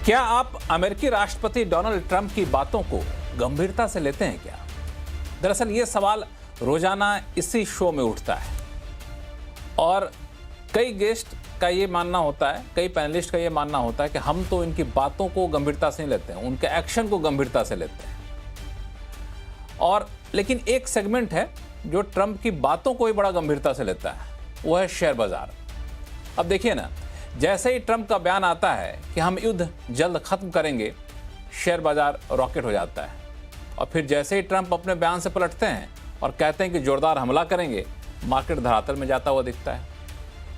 क्या आप अमेरिकी राष्ट्रपति डोनाल्ड ट्रंप की बातों को गंभीरता से लेते हैं क्या? दरअसल ये सवाल रोजाना इसी शो में उठता है और कई गेस्ट का ये मानना होता है, कई पैनलिस्ट का ये मानना होता है कि हम तो इनकी बातों को गंभीरता से नहीं लेते हैं, उनके एक्शन को गंभीरता से लेते हैं। और लेकिन एक सेगमेंट है जो ट्रंप की बातों को ही बड़ा गंभीरता से लेता है, वो है शेयर बाजार। अब देखिए ना, जैसे ही ट्रंप का बयान आता है कि हम युद्ध जल्द खत्म करेंगे, शेयर बाजार रॉकेट हो जाता है। और फिर जैसे ही ट्रंप अपने बयान से पलटते हैं और कहते हैं कि जोरदार हमला करेंगे, मार्केट धरातल में जाता हुआ दिखता है।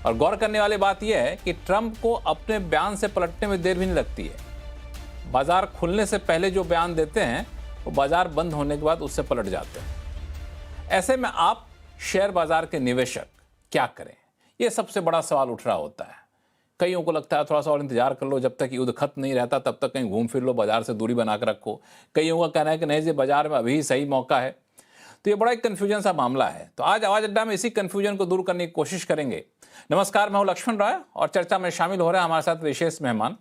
और गौर करने वाली बात यह है कि ट्रंप को अपने बयान से पलटने में देर भी नहीं लगती है। बाजार खुलने से पहले जो बयान देते हैं वो बाजार बंद होने के बाद उससे पलट जाते हैं। ऐसे में आप शेयर बाजार के निवेशक क्या करें, ये सबसे बड़ा सवाल उठ रहा होता है। कईयों को लगता है थोड़ा सा और इंतजार कर लो, जब तक युद्ध खत्म नहीं रहता तब तक कहीं घूम फिर लो, बाजार से दूरी बना कर रखो। कईयों का कहना है कि नहीं जी, बाजार में अभी सही मौका है। तो ये बड़ा एक कन्फ्यूजन सा मामला है। तो आज आवाज अड्डा में इसी कन्फ्यूजन को दूर करने की कोशिश करेंगे। नमस्कार, मैं हूं लक्ष्मण राय और चर्चा में शामिल हो रहे हैं हमारे साथ विशेष मेहमान,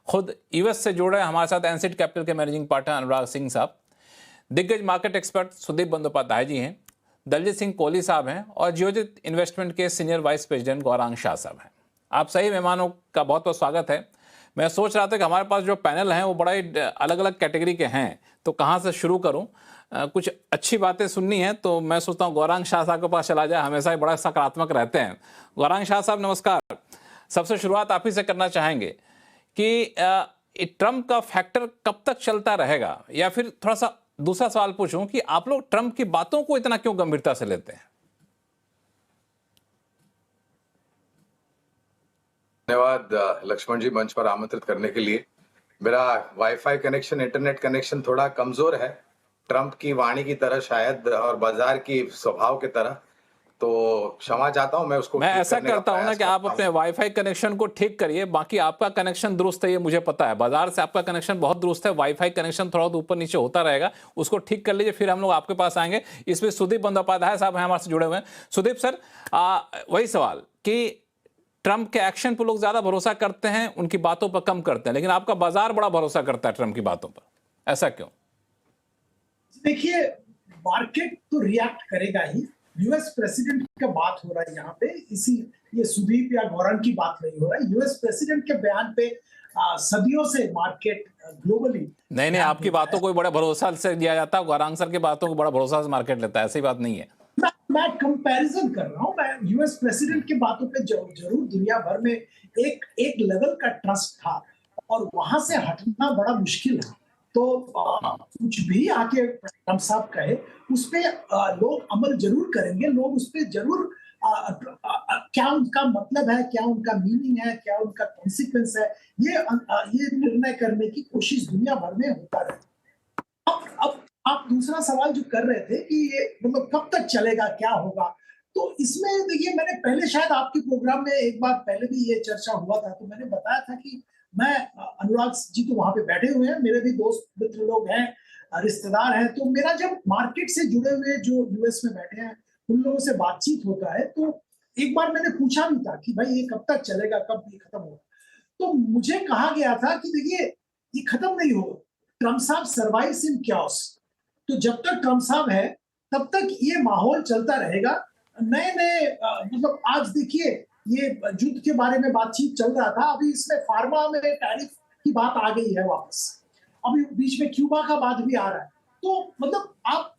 खुद यूएस से जुड़ रहे हैं हमारे साथ एनसीड कैपिटल के मैनेजिंग पार्टनर अनुराग सिंह साहब, दिग्गज मार्केट एक्सपर्ट सुदीप बंदोपाध्याय जी हैं, दलजीत सिंह कोहली साहब हैं और जियोजित इन्वेस्टमेंट के senior vice president Gaurang Shah साहब हैं। आप सही मेहमानों का बहुत बहुत स्वागत है। मैं सोच रहा था कि हमारे पास जो पैनल हैं वो बड़ा ही अलग अलग कैटेगरी के हैं, तो कहाँ से शुरू करूं? कुछ अच्छी बातें सुननी है तो मैं सोचता हूं गौरांग शाह साहब के पास चला जाए, हमेशा ही बड़ा सकारात्मक रहते हैं। गौरांग शाह साहब नमस्कार। सबसे शुरुआत आप ही से करना चाहेंगे कि ट्रंप का फैक्टर कब तक चलता रहेगा, या फिर थोड़ा सा दूसरा सवाल पूछूं कि आप लोग ट्रंप की बातों को इतना क्यों गंभीरता से लेते हैं? धन्यवाद लक्ष्मण जी, मंच पर आमंत्रित करने के लिए। मेरा वाईफाई कनेक्शन, इंटरनेट कनेक्शन थोड़ा कमजोर है, ट्रंप की वाणी की तरह शायद और बाजार की स्वभाव की तरह, तो क्षमा चाहता हूं। मैं ऐसा करता हूं ना कि आप अपने वाईफाई कनेक्शन को ठीक करिए, बाकी आपका कनेक्शन दुरुस्त है ये मुझे पता है। बाजार से आपका कनेक्शन बहुत दुरुस्त है, वाईफाई कनेक्शन थोड़ा ऊपर नीचे होता रहेगा, उसको ठीक कर लीजिए, फिर हम लोग आपके पास आएंगे। इसमें सुदीप बंदोपाध्याय साहब हैं हमारे से जुड़े हुए हैं। सुदीप सर, वही सवाल कि ट्रंप के एक्शन पर लोग ज्यादा भरोसा करते हैं, उनकी बातों पर कम करते हैं, लेकिन आपका बाजार बड़ा भरोसा करता है ट्रंप की बातों पर, ऐसा क्यों? देखिए, मार्केट तो रिएक्ट करेगा ही। यूएस प्रेसिडेंट का बात हो रहा है यहाँ पे, इसी ये सुदीप या गौरंग की बात नहीं हो रहा है। यूएस प्रेसिडेंट के बयान पे सदियों से मार्केट ग्लोबली नहीं, आपकी बातों को बड़ा भरोसा से दिया जाता है, गौरांग सर की बातों को बड़ा भरोसा से मार्केट लेता है, ऐसी बात नहीं है। मैं कंपैरिजन कर रहा हूँ। मैं यूएस प्रेसिडेंट की बातों पे जरूर दुनिया भर में एक लेवल का ट्रस्ट था और वहां से हटना बड़ा मुश्किल है। तो कुछ भी आके ट्रंप साहब कहे उस पे लोग अमल जरूर करेंगे, लोग उस पे जरूर क्या उनका मतलब है, क्या उनका मीनिंग है, क्या उनका कॉन्सिक्वेंस है, ये निर्णय करने की कोशिश दुनिया भर में होता रहे। अब आप दूसरा सवाल जो कर रहे थे कि ये मतलब कब तक चलेगा, क्या होगा, तो इसमें देखिए, मैंने पहले शायद आपके प्रोग्राम में एक बार पहले भी ये चर्चा हुआ था, तो मैंने बताया था कि मैं, अनुराग जी तो वहां पे बैठे हुए हैं, मेरे भी दोस्त मित्र लोग हैं, रिश्तेदार हैं, तो मेरा जब मार्केट से जुड़े हुए जो यूएस में बैठे हैं उन लोगों से बातचीत होता है, तो एक बार मैंने पूछा भी था कि भाई ये कब तक चलेगा, कब ये खत्म होगा। तो मुझे कहा गया था कि देखिए, ये खत्म नहीं होगा, ट्रंप साहब सर्वाइव्स इन chaos। तो जब तक ट्रंप साहब है तब तक ये माहौल चलता रहेगा। नए नए मतलब आज देखिए, ये युद्ध के बारे में बातचीत चल रहा था, अभी इसमें फार्मा में टैरिफ की बात आ गई है वापस, अभी बीच में क्यूबा का बात भी आ रहा है। तो मतलब आप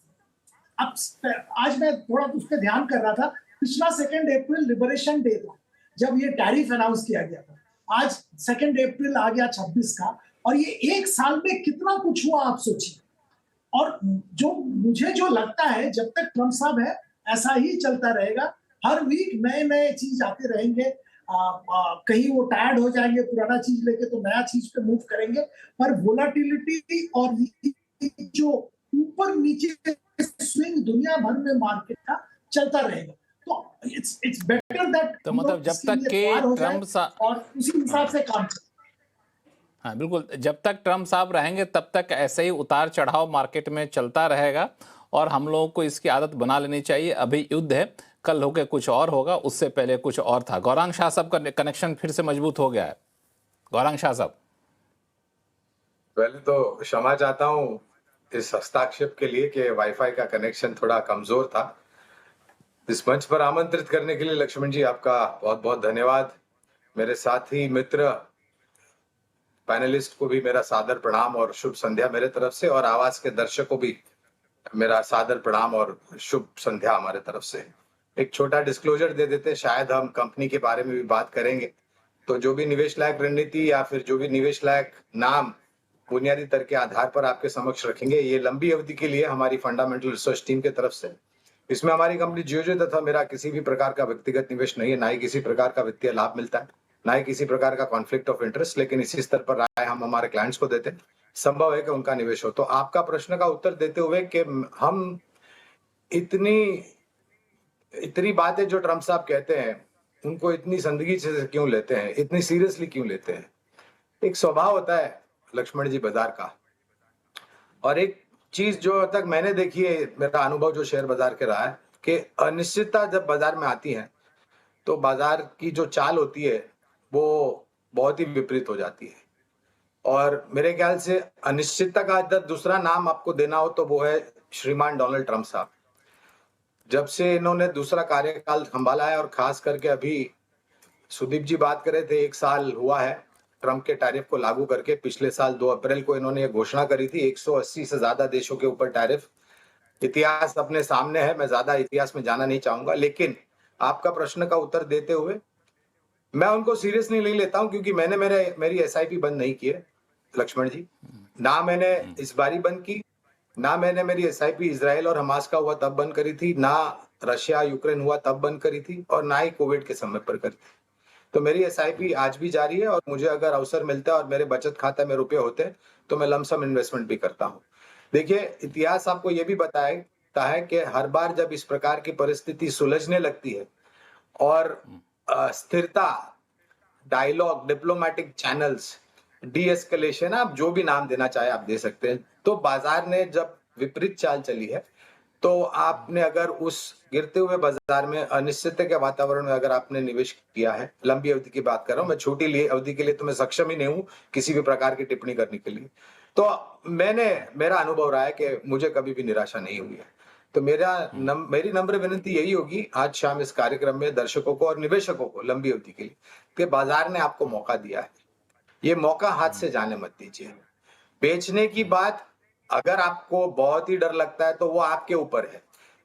आज मैं थोड़ा उस पर ध्यान कर रहा था, पिछला 2 अप्रैल लिबरेशन डे था जब ये टैरिफ अनाउंस किया गया था, आज 2 अप्रैल आ गया 26 का, और ये एक साल में कितना कुछ हुआ आप सोचिए। और मुझे जो लगता है, जब तक ट्रंप साहब है ऐसा ही चलता रहेगा, हर वीक नए नए चीज आते रहेंगे। कहीं वो टायर्ड हो जाएंगे पुराना चीज लेके तो नया चीज पे मूव करेंगे, पर वोलाटिलिटी और जो ऊपर नीचे स्विंग दुनिया भर में मार्केट का चलता रहेगा। तो इट्स बेटर दैट, तो मतलब जब तक के ट्रंप और उसी हिसाब से काम करें। हाँ बिल्कुल, जब तक ट्रंप साहब रहेंगे तब तक ऐसे ही उतार चढ़ाव मार्केट में चलता रहेगा और हम लोगों को इसकी आदत बना लेनी चाहिए। अभी युद्ध है, कल होके कुछ और होगा, उससे पहले कुछ और था। गौरांग शाह साहब का कनेक्शन फिर से मजबूत हो गया है। गौरांग शाह साहब, पहले तो क्षमा चाहता हूँ इस हस्ताक्षेप के लिए कि वाईफाई का कनेक्शन थोड़ा कमजोर था। इस मंच पर आमंत्रित करने के लिए लक्ष्मण जी आपका बहुत बहुत धन्यवाद। मेरे साथी मित्र पैनलिस्ट को भी मेरा सादर प्रणाम और शुभ संध्या मेरे तरफ से, और आवाज के दर्शकों भी मेरा सादर प्रणाम और शुभ संध्या हमारे तरफ से। एक छोटा डिस्क्लोजर दे देते, शायद हम कंपनी के बारे में भी बात करेंगे, तो जो भी निवेश लायक रणनीति या फिर जो भी निवेश लायक नाम बुनियादी तर्क के आधार पर आपके समक्ष रखेंगे, ये लंबी अवधि के लिए हमारी फंडामेंटल रिसर्च टीम की तरफ से। इसमें हमारी कंपनी जियोजी तथा मेरा किसी भी प्रकार का व्यक्तिगत निवेश नहीं है, ना ही किसी प्रकार का वित्तीय लाभ मिलता है, ना ही किसी प्रकार का कॉन्फ्लिक्ट ऑफ इंटरेस्ट, लेकिन इसी स्तर पर राय हम हमारे क्लाइंट्स को देते हैं, संभव है कि उनका निवेश हो। तो आपका प्रश्न का उत्तर देते हुए कि हम इतनी बातें जो ट्रम्प साहब कहते हैं उनको इतनी संदगी से क्यों लेते हैं, इतनी सीरियसली क्यों लेते हैं। एक स्वभाव होता है लक्ष्मण जी बाजार का, और एक चीज जो तक मैंने देखी है, मेरा अनुभव जो शेयर बाजार के रहा है, कि अनिश्चितता जब बाजार में आती है तो बाजार की जो चाल होती है वो बहुत ही विपरीत हो जाती है। और मेरे ख्याल से अनिश्चितता का अगर दूसरा नाम आपको देना हो तो वो है श्रीमान डोनाल्ड ट्रम्प साहब। जब से इन्होंने दूसरा कार्यकाल संभाला है, और खास करके अभी सुदीप जी बात कर रहे थे, 1 साल हुआ है ट्रम्प के टैरिफ को लागू करके। पिछले साल 2 अप्रैल को इन्होंने ये घोषणा करी थी, 180 से ज्यादा देशों के ऊपर टैरिफ। इतिहास अपने सामने है, मैं ज्यादा इतिहास में जाना नहीं चाहूंगा, लेकिन आपका प्रश्न का उत्तर देते हुए मैं उनको सीरियस नहीं लेता हूं, क्योंकि मैंने मेरी एसआईपी बंद नहीं की है लक्ष्मण जी, ना मैंने इस बारी बंद की, ना मैंने मेरी एसआईपी इजराइल और हमास का हुआ तब बंद करी थी, ना रशिया यूक्रेन हुआ तब बंद करी थी, और ना ही कोविड के समय पर करी थी। तो मेरी एसआईपी आज भी जारी है, और मुझे अगर अवसर मिलता है और मेरे बचत खाते में रुपए होते हैं तो मैं लमसम इन्वेस्टमेंट भी करता हूँ। देखिए, इतिहास आपको ये भी बताता है कि हर बार जब इस प्रकार की परिस्थिति सुलझने लगती है और स्थिरता, dialogue, diplomatic channels, de-escalation, आप जो भी नाम देना चाहे आप दे सकते हैं, तो बाजार ने जब विपरीत चाल चली है, तो आपने अगर उस गिरते हुए बाजार में अनिश्चितता के वातावरण में अगर आपने निवेश किया है, लंबी अवधि की बात कर रहा हूं मैं, छोटी अवधि के लिए तो मैं सक्षम ही नहीं हूं किसी भी प्रकार की टिप्पणी करने के लिए, तो मेरा अनुभव रहा है कि मुझे कभी भी निराशा नहीं हुई है। तो मेरी नम्र विनती यही होगी आज शाम इस कार्यक्रम में दर्शकों को और निवेशकों को लंबी अवधि के लिए, कि बाजार ने आपको मौका दिया है, ये मौका हाथ से जाने मत दीजिए। बेचने की बात अगर आपको बहुत ही डर लगता है तो वो आपके ऊपर है,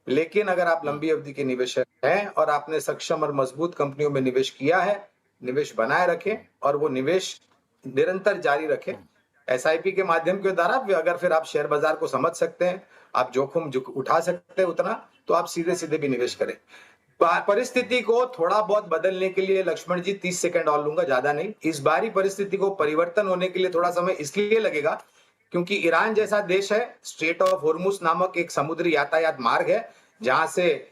लेकिन अगर आप लंबी अवधि के निवेशक हैं और आपने सक्षम और मजबूत कंपनियों में निवेश किया है, निवेश बनाए रखें और वो निवेश निरंतर जारी रखें एसआईपी के माध्यम के द्वारा। अगर फिर आप शेयर बाजार को समझ सकते हैं, आप जोखिम उठा सकते हैं उतना, तो आप सीधे भी निवेश करें। परिस्थिति को थोड़ा बहुत बदलने के लिए लक्ष्मण जी 30 सेकंड और लूंगा, ज्यादा नहीं। इस बारी परिस्थिति को परिवर्तन होने के लिए थोड़ा समय इसलिए लगेगा क्योंकि ईरान जैसा देश है, स्ट्रेट ऑफ होर्मुज नामक एक समुद्री यातायात मार्ग है, जहां से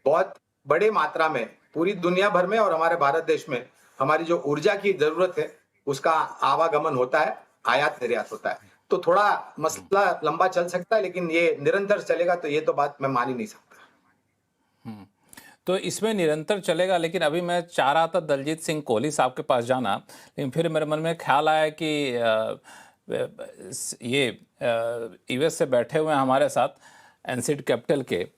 बहुत बड़े मात्रा में पूरी दुनिया भर में और हमारे भारत देश में हमारी जो ऊर्जा की जरूरत है उसका आवागमन होता है, आयात निर्यात होता है। तो थोड़ा मसला लंबा चल सकता है, लेकिन ये निरंतर चलेगा तो ये तो बात मैं मान ही नहीं सकता। तो इसमें निरंतर चलेगा, लेकिन अभी मैं चाह रहा था दलजीत सिंह कोहली साहब के पास जाना, लेकिन फिर मेरे मन में ख्याल आया कि ये यूएस से बैठे हुए हैं हमारे साथ एनसीड कैपिटल के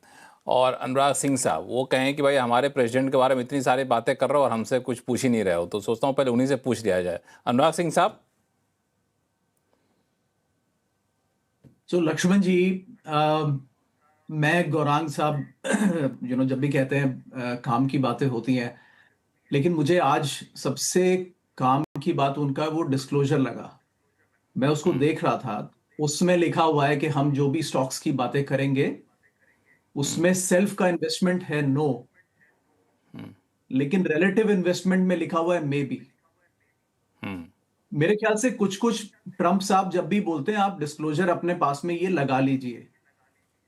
और अनुराग सिंह साहब, वो कहें कि भाई हमारे प्रेसिडेंट के बारे में इतनी सारी बातें कर रहे हो और हमसे कुछ पूछ ही नहीं रहे हो, तो सोचता हूँ पहले उन्हीं से पूछ लिया जाए। अनुराग सिंह साहब। तो लक्ष्मण जी, मैं गौरांग साहब जब भी कहते हैं काम की बातें होती हैं, लेकिन मुझे आज सबसे काम की बात उनका वो डिस्क्लोजर लगा। मैं उसको देख रहा था, उसमें लिखा हुआ है कि हम जो भी स्टॉक्स की बातें करेंगे उसमें सेल्फ का इन्वेस्टमेंट है नो, लेकिन रिलेटिव इन्वेस्टमेंट में लिखा हुआ है मे बी। मेरे ख्याल से कुछ ट्रम्प साहब जब भी बोलते हैं, आप डिस्क्लोजर अपने पास में ये लगा लीजिए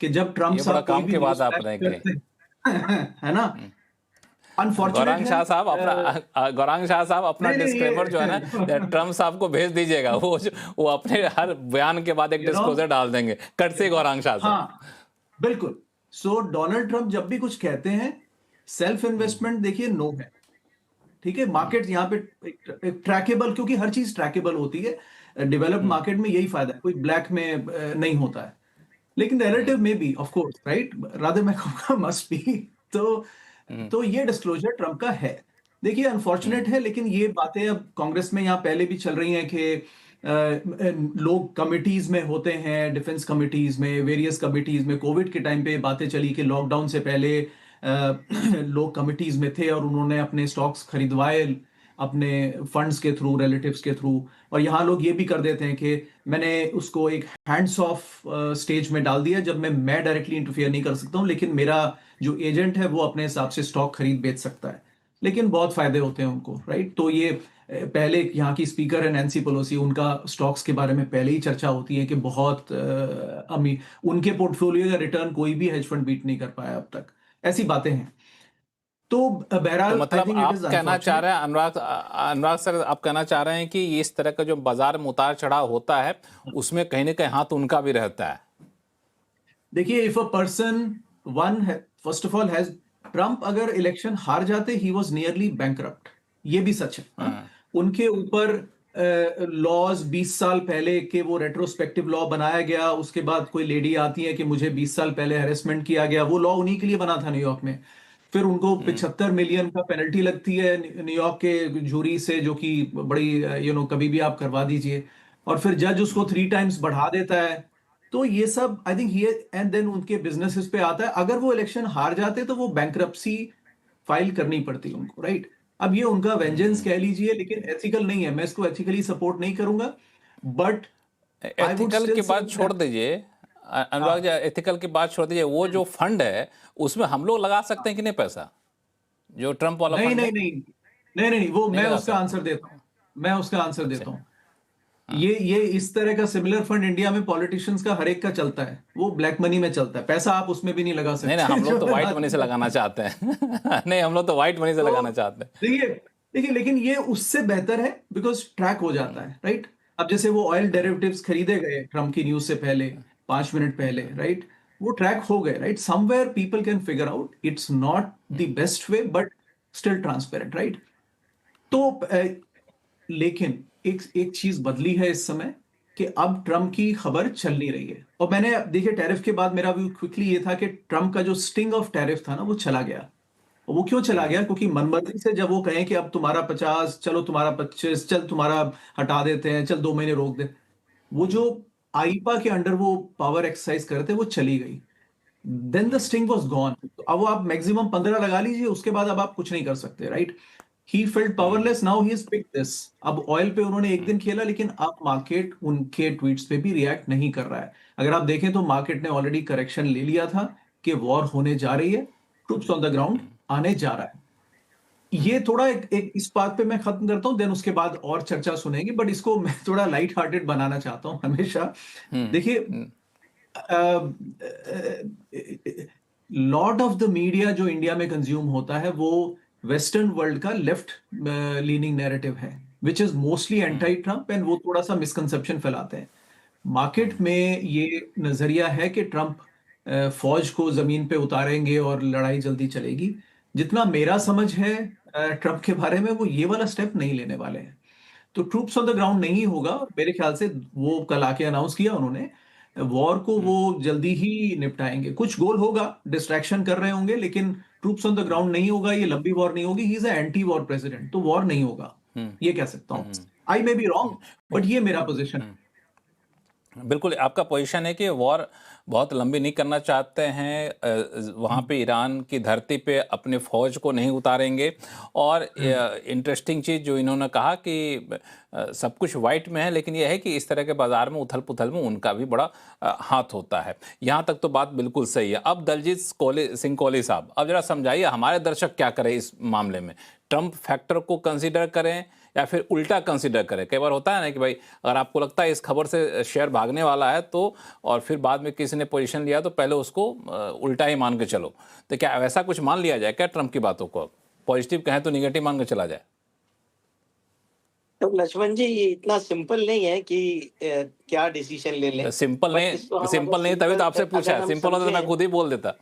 कि जब ट्रम्प साहब काम की बात आप करते है ना। गौरांग शाह साहब अपना डिस्क्लेमर जो है ना ट्रम्प साहब को भेज दीजिएगा, वो अपने हर बयान के बाद एक डिस्क्लोजर डाल देंगे, कट से गौरांग शाह साहब। हाँ, बिल्कुल। सो डोनाल्ड ट्रम्प जब भी कुछ कहते हैं, सेल्फ इन्वेस्टमेंट देखिए नो है, ठीक है। मार्केट यहाँ पे ट्रैकेबल, क्योंकि हर चीज ट्रैकेबल होती है। डेवलप्ड मार्केट में यही फायदा है, कोई ब्लैक में नहीं होता है। लेकिन रिलेटिव में भी ऑफ कोर्स राइट, रादर मैं कहूँगा मस्ट बी। तो ये डिस्क्लोजर ट्रम्प का है। देखिए अनफॉर्चुनेट है, लेकिन ये बातें अब कांग्रेस में यहाँ पहले भी चल रही हैं कि लोग कमिटीज में होते हैं, डिफेंस कमिटीज में, वेरियस कमिटीज में। कोविड के टाइम पे बातें चली कि लॉकडाउन से पहले लोग कमिटीज में थे और उन्होंने अपने स्टॉक्स खरीदवाए अपने फंड्स के थ्रू, रिलेटिव्स के थ्रू। और यहाँ लोग ये भी कर देते हैं कि मैंने उसको एक हैंड्स ऑफ स्टेज में डाल दिया, जब मैं डायरेक्टली इंटरफियर नहीं कर सकता हूँ, लेकिन मेरा जो एजेंट है वो अपने हिसाब से स्टॉक खरीद बेच सकता है, लेकिन बहुत फायदे होते हैं उनको, राइट। तो ये पहले यहाँ की स्पीकर है नैन्सी पेलोसी, उनका स्टॉक्स के बारे में पहले ही चर्चा होती है कि बहुत अमीर, उनके पोर्टफोलियो का रिटर्न कोई भी हेज फंड बीट नहीं कर पाया अब तक, ऐसी बातें हैं। तो बहरहाल तो मतलब आप कहना चाह रहे हैं अनुराग सर, आप कहना चाह रहे हैं कि इस तरह का जो बाजार में उतार चढ़ाव होता है उसमें कहीं ना कहीं हाथ उनका भी रहता है। देखिए if a person first of all has, Trump अगर इलेक्शन हार जाते ही वाज नियरली बैंकरप्ट, ये भी सच है। उनके ऊपर लॉज 20 साल पहले के वो रेट्रोस्पेक्टिव लॉ बनाया गया, उसके बाद कोई लेडी आती है कि मुझे 20 साल पहले हैरेसमेंट किया गया, वो लॉ उन्हीं के लिए बना था न्यूयॉर्क में। फिर उनको 75 मिलियन का पेनल्टी लगती है न्यूयॉर्क के जूरी से, जो कि बड़ी कभी भी आप करवा दीजिए, और फिर जज उसको 3 टाइम्स बढ़ा देता है। तो ये सब आई थिंक ये, एंड देन उनके बिजनेसेस पे आता है। अगर वो इलेक्शन हार जाते तो वो बैंकरप्सी फाइल करनी पड़ती उनको, राइट। अब ये उनका वेंजेंस कह लीजिए, लेकिन एथिकल नहीं है, मैं इसको एथिकली सपोर्ट नहीं करूंगा। बट एथिकल की बात छोड़ दीजिए अनुराग जी, एथिकल की बात छोड़ दीजिए, वो जो फंड है उसमें हम लोग लगा सकते हैं कि नहीं पैसा, जो ट्रम्प वाला फंड है? नहीं, वो मैं उसका आंसर देता हूँ। ये इस तरह का सिमिलर फंड इंडिया में पॉलिटिशियंस का हर एक का चलता है, वो ब्लैक मनी में चलता है, पैसा आप उसमें भी नहीं लगा सकते। नहीं, हम लोग तो व्हाइट मनी से लगाना चाहते हैं। नहीं, हम लोग तो व्हाइट मनी से लगाना चाहते हैं। देखिए लेकिन ये उससे बेहतर है, बिकॉज ट्रैक हो जाता है, राइट। अब जैसे वो ऑयल डेरिवेटिव्स खरीदे गए ट्रम्प की न्यूज से पहले 5 मिनट पहले, राइट, वो ट्रैक हो गए, right. Somewhere people can figure out, it's not the best way but still transparent, right. तो लेकिन एक चीज बदली है इस समय कि अब ट्रम्प की खबर चल नहीं रही है। और मैंने देखिए टैरिफ के बाद मेरा व्यू क्विकली ये था कि ट्रम्प का जो स्टिंग ऑफ टैरिफ था ना, वो चला गया। और वो क्यों चला गया? क्योंकि मनमर्जी से जब वो कहें कि अब तुम्हारा 50, चलो तुम्हारा 25, चल तुम्हारा हटा देते हैं, चल 2 महीने रोक दे, वो जो आईपा के अंडर वो पावर एक्सरसाइज करते वो चली गई। Then the sting was gone. अब आप मैक्सिमम 15 लगा लीजिए, उसके बाद अब आप कुछ नहीं कर सकते, right. He felt powerless, now he has picked this। अब ऑयल पे उन्होंने एक दिन खेला, लेकिन अब मार्केट उनके ट्वीट्स पे भी रिएक्ट नहीं कर रहा है। अगर आप देखें तो मार्केट ने ऑलरेडी करेक्शन ले लिया था कि वॉर होने जा रही है, ट्रूप्स ऑन द ग्राउंड आने जा रहा है। ये थोड़ा एक इस बात पे मैं खत्म करता हूं, देन उसके बाद और चर्चा सुनेंगे, बट इसको मैं थोड़ा लाइट हार्टेड बनाना चाहता हूं हमेशा। देखिए लॉट ऑफ द मीडिया जो इंडिया में कंज्यूम होता है वो वेस्टर्न वर्ल्ड का लेफ्ट लीनिंग नैरेटिव है, which is mostly anti Trump, and वो थोड़ा सा मिसकंसेप्शन फैलाते हैं। मार्केट में ये नजरिया है कि ट्रम्प फौज को जमीन पे उतारेंगे और लड़ाई जल्दी चलेगी। जितना मेरा समझ है ट्रम्प के बारे में, वो ये वाला स्टेप नहीं लेने वाले हैं। तो ट्रूप्स ऑन द ग्राउंड नहीं होगा। मेरे ख्याल से वो कल आके अनाउंस किया उन्होंने, वॉर को वो जल्दी ही निपटाएंगे। कुछ गोल होगा, डिस्ट्रैक्शन कर रहे होंगे, लेकिन ट्रूप्स ऑन द ग्राउंड नहीं होगा। ये लंबी वॉर नहीं होगी। He is anti war president, तो वॉर नहीं होगा, ये कह सकता हूं। आई मे बी रॉन्ग, बट ये मेरा पोजीशन है। बिल्कुल, आपका पोजीशन है कि वॉर बहुत लंबी नहीं करना चाहते हैं, वहाँ पे ईरान की धरती पे अपने फौज को नहीं उतारेंगे। और इंटरेस्टिंग चीज़ जो इन्होंने कहा कि सब कुछ वाइट में है, लेकिन यह है कि इस तरह के बाजार में उथल पुथल में उनका भी बड़ा हाथ होता है। यहाँ तक तो बात बिल्कुल सही है। अब दलजीत सिंह कोहली साहब, अब जरा समझाइए हमारे दर्शक क्या करें इस मामले में, ट्रम्प फैक्टर को कंसिडर करें या फिर उल्टा कंसिडर करें? कई बार होता है ना कि भाई अगर आपको लगता है इस खबर से शेयर भागने वाला है तो, और फिर बाद में किसी ने पोजीशन लिया तो पहले उसको उल्टा ही मान के चलो। तो क्या वैसा कुछ मान लिया जाए क्या ट्रम्प की बातों को? पॉजिटिव कहें तो निगेटिव मान के चला जाए? तो लक्ष्मण जी, ये इतना सिंपल नहीं है कि क्या डिसीजन ले लें। सिंपल नहीं तभी तो आपसे पूछा है। सिंपल होता तो मैं खुद ही बोल देता।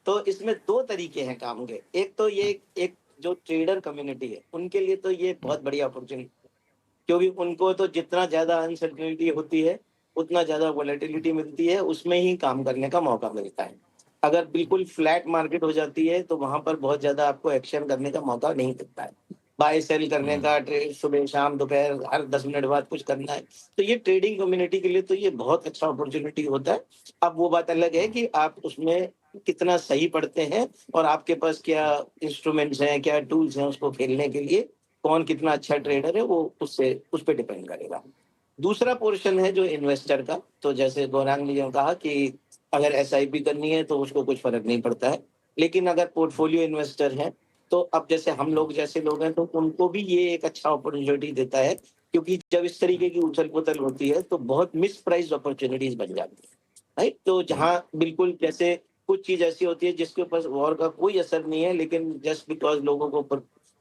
तो इसमें 2 तरीके हैं काम के। एक तो ये एक जो ट्रेडर कम्युनिटी है उनके लिए तो ये बहुत बड़ी अपॉर्चुनिटी, क्योंकि उनको तो जितना ज्यादा अनसर्टेनिटी होती है उतना ज्यादा वोलेटिलिटी मिलती है, उसमें ही काम करने का मौका मिलता है। अगर बिल्कुल फ्लैट मार्केट हो जाती है तो वहां पर बहुत ज्यादा आपको एक्शन करने का मौका नहीं मिलता है। बाय सेल करने का, ट्रेड सुबह शाम दोपहर हर 10 मिनट बाद कुछ करना है, तो ये ट्रेडिंग कम्युनिटी के लिए तो ये बहुत अच्छा अपॉर्चुनिटी होता है। अब वो बात अलग है कि आप उसमें कितना सही पढ़ते हैं और आपके पास क्या इंस्ट्रूमेंट्स हैं, क्या टूल्स हैं उसको खेलने के लिए, कौन कितना अच्छा ट्रेडर है, वो उससे उस पर डिपेंड करेगा। दूसरा पोर्शन है जो इन्वेस्टर का, तो जैसे गौरांग जी ने कहा कि अगर एसआईपी करनी है तो उसको कुछ फर्क नहीं पड़ता है, लेकिन अगर पोर्टफोलियो इन्वेस्टर है तो अब जैसे हम लोग जैसे लोग हैं तो उनको भी ये एक अच्छा अपॉर्चुनिटी देता है, क्योंकि जब इस तरीके की उछल पुथल होती है तो बहुत मिस प्राइस अपॉर्चुनिटीज बन जाती है, राइट। तो जहाँ बिल्कुल जैसे कुछ चीज ऐसी होती है जिसके ऊपर वॉर का कोई असर नहीं है, लेकिन जस्ट बिकॉज लोगों को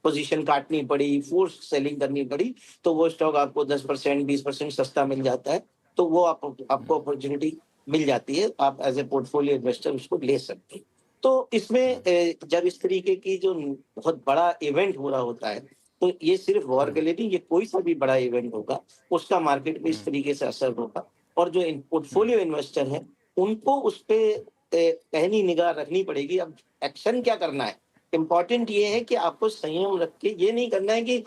पोजीशन काटनी पड़ी, फोर्स सेलिंग करनी पड़ी, तो वो स्टॉक आपको 10% 20% सस्ता मिल जाता है, तो वो आपको अपॉर्चुनिटी मिल जाती है, आप एज ए पोर्टफोलियो इन्वेस्टर उसको ले सकते हैं। तो इसमें जब इस तरीके की जो बहुत बड़ा इवेंट हो रहा होता है, तो ये सिर्फ वॉर के लिए नहीं, ये कोई सा भी बड़ा इवेंट होगा उसका मार्केट में इस तरीके से असर होगा। और जो पोर्टफोलियो इन्वेस्टर हैं उनको उस पर कहनी निगाह रखनी पड़ेगी। अब एक्शन क्या करना है, इम्पॉर्टेंट ये है कि आपको संयम रख के ये नहीं करना है कि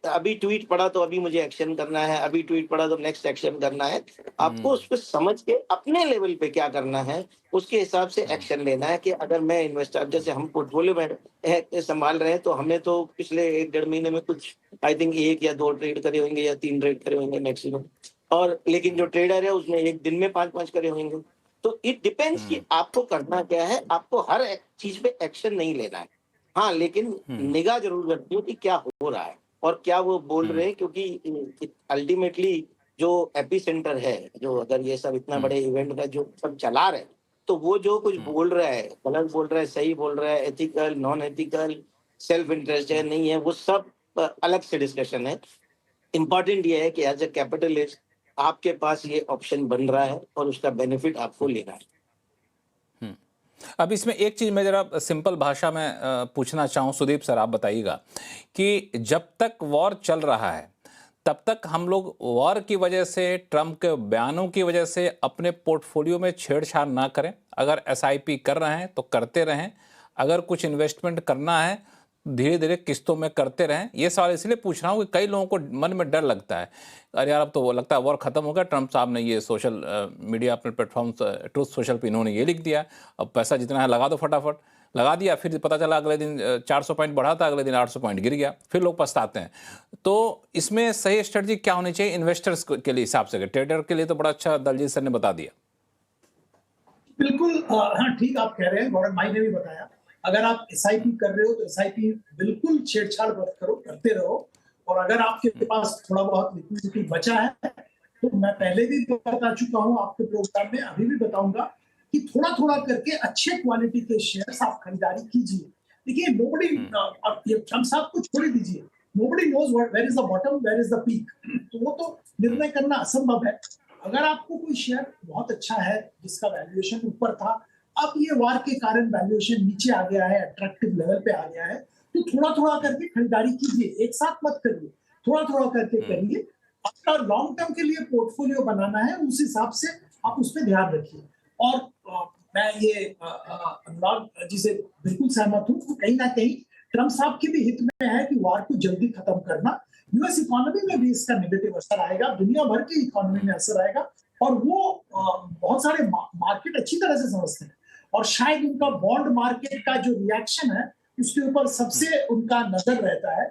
अभी ट्वीट पड़ा तो अभी मुझे एक्शन करना है, अभी ट्वीट पड़ा तो नेक्स्ट एक्शन करना है। आपको उसको समझ के अपने लेवल पे क्या करना है उसके हिसाब से एक्शन लेना है। कि अगर मैं इन्वेस्टर, जैसे हम पोर्टफोलियो में संभाल रहे हैं, तो हमने तो पिछले 1-1.5 महीने में कुछ आई थिंक 1 या 2 ट्रेड करे होंगे या 3 ट्रेड करे होंगे मैक्सिमम, और लेकिन जो ट्रेडर है उसने एक दिन में 5-5 करे होंगे। तो इट डिपेंड्स कि आपको करना क्या है। आपको हर चीज पे एक्शन नहीं लेना है, हाँ, लेकिन निगाह जरूर रखनी है कि क्या हो रहा है और क्या वो बोल रहे हैं, क्योंकि अल्टीमेटली जो एपी सेंटर है, जो अगर ये सब इतना बड़े इवेंट का जो सब चला रहे हैं, तो वो जो कुछ बोल रहा है, गलत बोल रहा है, सही बोल रहा है, ethical non ethical, self interest है नहीं है, वो सब अलग से डिस्कशन है। इंपॉर्टेंट ये है कि एज ए कैपिटलिस्ट आपके पास ये ऑप्शन बन रहा है और उसका बेनिफिट आपको लेना है। अब इसमें एक चीज़ मैं ज़रा सिंपल भाषा में पूछना चाहूँ, सुदीप सर आप बताइएगा कि जब तक वॉर चल रहा है तब तक हम लोग वॉर की वजह से, ट्रम्प के बयानों की वजह से अपने पोर्टफोलियो में छेड़छाड़ ना करें। अगर एसआईपी कर रहे हैं तो करते रहें, अगर कुछ इन्वेस्टमेंट करना है धीरे धीरे किस्तों में करते रहें। ये सवाल इसलिए पूछ रहा हूँ कि कई लोगों को मन में डर लगता है, अरे यार अब तो लगता है वॉर ख़त्म हो गया, ट्रम्प साहब ने ये सोशल मीडिया अपने प्लेटफॉर्म ट्रूथ सोशल पे इन्होंने ये लिख दिया, अब पैसा जितना है लगा दो, फटाफट लगा दिया, फिर पता चला अगले दिन 400 पॉइंट बढ़ा था, अगले दिन 800 पॉइंट गिर गया, फिर लोग पछताते हैं। तो इसमें सही स्ट्रेटजी क्या होनी चाहिए इन्वेस्टर्स के लिए हिसाब से? ट्रेडर के लिए तो बड़ा अच्छा दलजीत सर ने बता दिया। बिल्कुल हाँ, ठीक आप कह रहे हैं, गौरव भाई ने भी बताया। अगर आप एसआईपी कर रहे हो तो एसआईपी बिल्कुल छेड़छाड़ मत करो, करते रहो। और अगर आपके पास थोड़ा बहुत लिक्विडिटी बचा है तो मैं पहले भी बता चुका हूं आपके प्रोग्राम में, अभी भी बताऊंगा कि थोड़ा थोड़ा करके अच्छे क्वालिटी के शेयर्स आप खरीदारी कीजिए। देखिए नोबडी, ट्रम्प साहब को छोड़ दीजिए, nobody knows where is the bottom, where is the peak, तो वो तो निर्णय करना असंभव है। अगर आपको कोई शेयर बहुत अच्छा है जिसका वैल्यूएशन ऊपर था, अब ये वार के कारण वैल्यूएशन नीचे आ गया है, अट्रैक्टिव लेवल पे आ गया है, तो थोड़ा थोड़ा करके खरीदारी कीजिए, एक साथ मत करिए, थोड़ा थोड़ा करके करिए। आपका लॉन्ग टर्म के लिए पोर्टफोलियो बनाना है, उस हिसाब से आप उस पर ध्यान रखिए। और मैं ये अनुराग जी से बिल्कुल सहमत हूँ, कहीं ना कहीं ट्रम्प साहब के भी हित में है कि वार को जल्दी खत्म करना। यूएस इकोनॉमी में भी इसका नेगेटिव असर आएगा, दुनिया भर की इकोनॉमी में असर आएगा, और वो बहुत सारे मार्केट अच्छी तरह से समझते हैं, और शायद उनका बॉन्ड मार्केट का जो रिएक्शन है उसके ऊपर सबसे उनका नजर रहता है।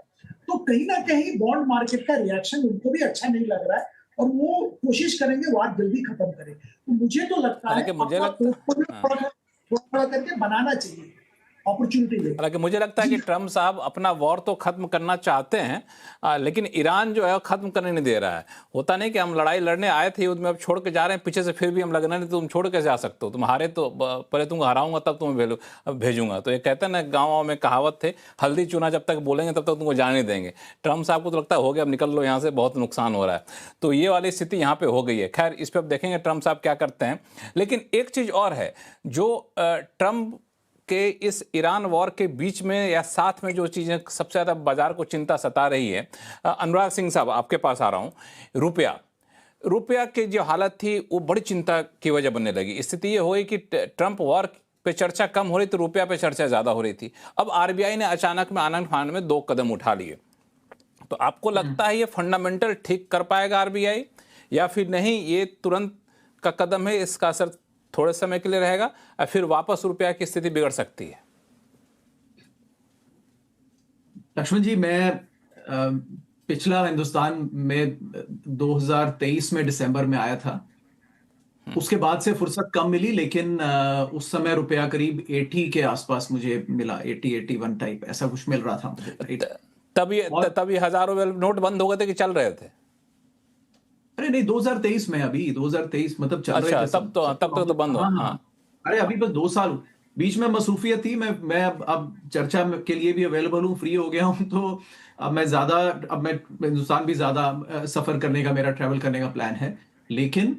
तो कहीं ना कहीं बॉन्ड मार्केट का रिएक्शन उनको भी अच्छा नहीं लग रहा है और वो कोशिश करेंगे वार जल्दी खत्म करें। तो मुझे तो लगता है थोड़ा करके बनाना चाहिए, अपॉर्चुनिटी। हालांकि मुझे लगता है कि ट्रम्प साहब अपना वॉर तो खत्म करना चाहते हैं, लेकिन ईरान जो है खत्म करने नहीं दे रहा है। होता नहीं कि हम लड़ाई लड़ने आए थे युद्ध में, अब छोड़ के जा रहे हैं पीछे से, फिर भी हम लगना नहीं, तुम छोड़ के जा सकते हो, तुम हारे तो पहले तुमको हराऊंगा तब तुम्हें भेजूंगा। तो ये कहते हैं ना, गाँव में कहावत थे, हल्दी चूना जब तक बोलेंगे तब तक तुमको जाने देंगे। ट्रम्प साहब को तो लगता है हो गया, अब निकल लो यहाँ से, बहुत नुकसान हो रहा है। तो ये वाली स्थिति यहाँ पे हो गई है। खैर इस पर अब देखेंगे ट्रम्प साहब क्या करते हैं। लेकिन एक चीज़ और है, जो ट्रम्प के इस ईरान वॉर के बीच में या साथ में जो चीज़ें सबसे ज़्यादा बाजार को चिंता सता रही है, अनुराग सिंह साहब आपके पास आ रहा हूँ, रुपया की जो हालत थी वो बड़ी चिंता की वजह बनने लगी। स्थिति ये हुई कि ट्रंप वॉर पे चर्चा कम हो रही थी, रुपया पे चर्चा ज़्यादा हो रही थी। अब आरबीआई ने अचानक में आनन फानन में 2 कदम उठा लिए। तो आपको लगता है ये फंडामेंटल ठीक कर पाएगा आरबीआई, या फिर नहीं ये तुरंत का कदम है, इसका असर थोड़े समय के लिए रहेगा और फिर वापस रुपया की स्थिति बिगड़ सकती है? लक्ष्मण जी, मैं पिछला हिंदुस्तान में 2023 में दिसंबर में आया था। उसके बाद से फुर्सत कम मिली, लेकिन उस समय रुपया करीब 80 के आसपास मुझे मिला, 80-81 टाइप ऐसा कुछ मिल रहा था मुझे। तभी हजारों नोट बंद हो गए थे कि चल रहे थे? अरे नहीं, 2023 में, अभी 2023 मतलब चल रहे थे तब तो बंद हो। हाँ। अरे अभी बस 2 साल बीच में मसरूफियत थी। मैं अब चर्चा के लिए भी अवेलेबल हूँ, फ्री हो गया हूँ, तो अब मैं हिंदुस्तान भी ज्यादा सफर करने का, मेरा ट्रैवल करने का प्लान है। लेकिन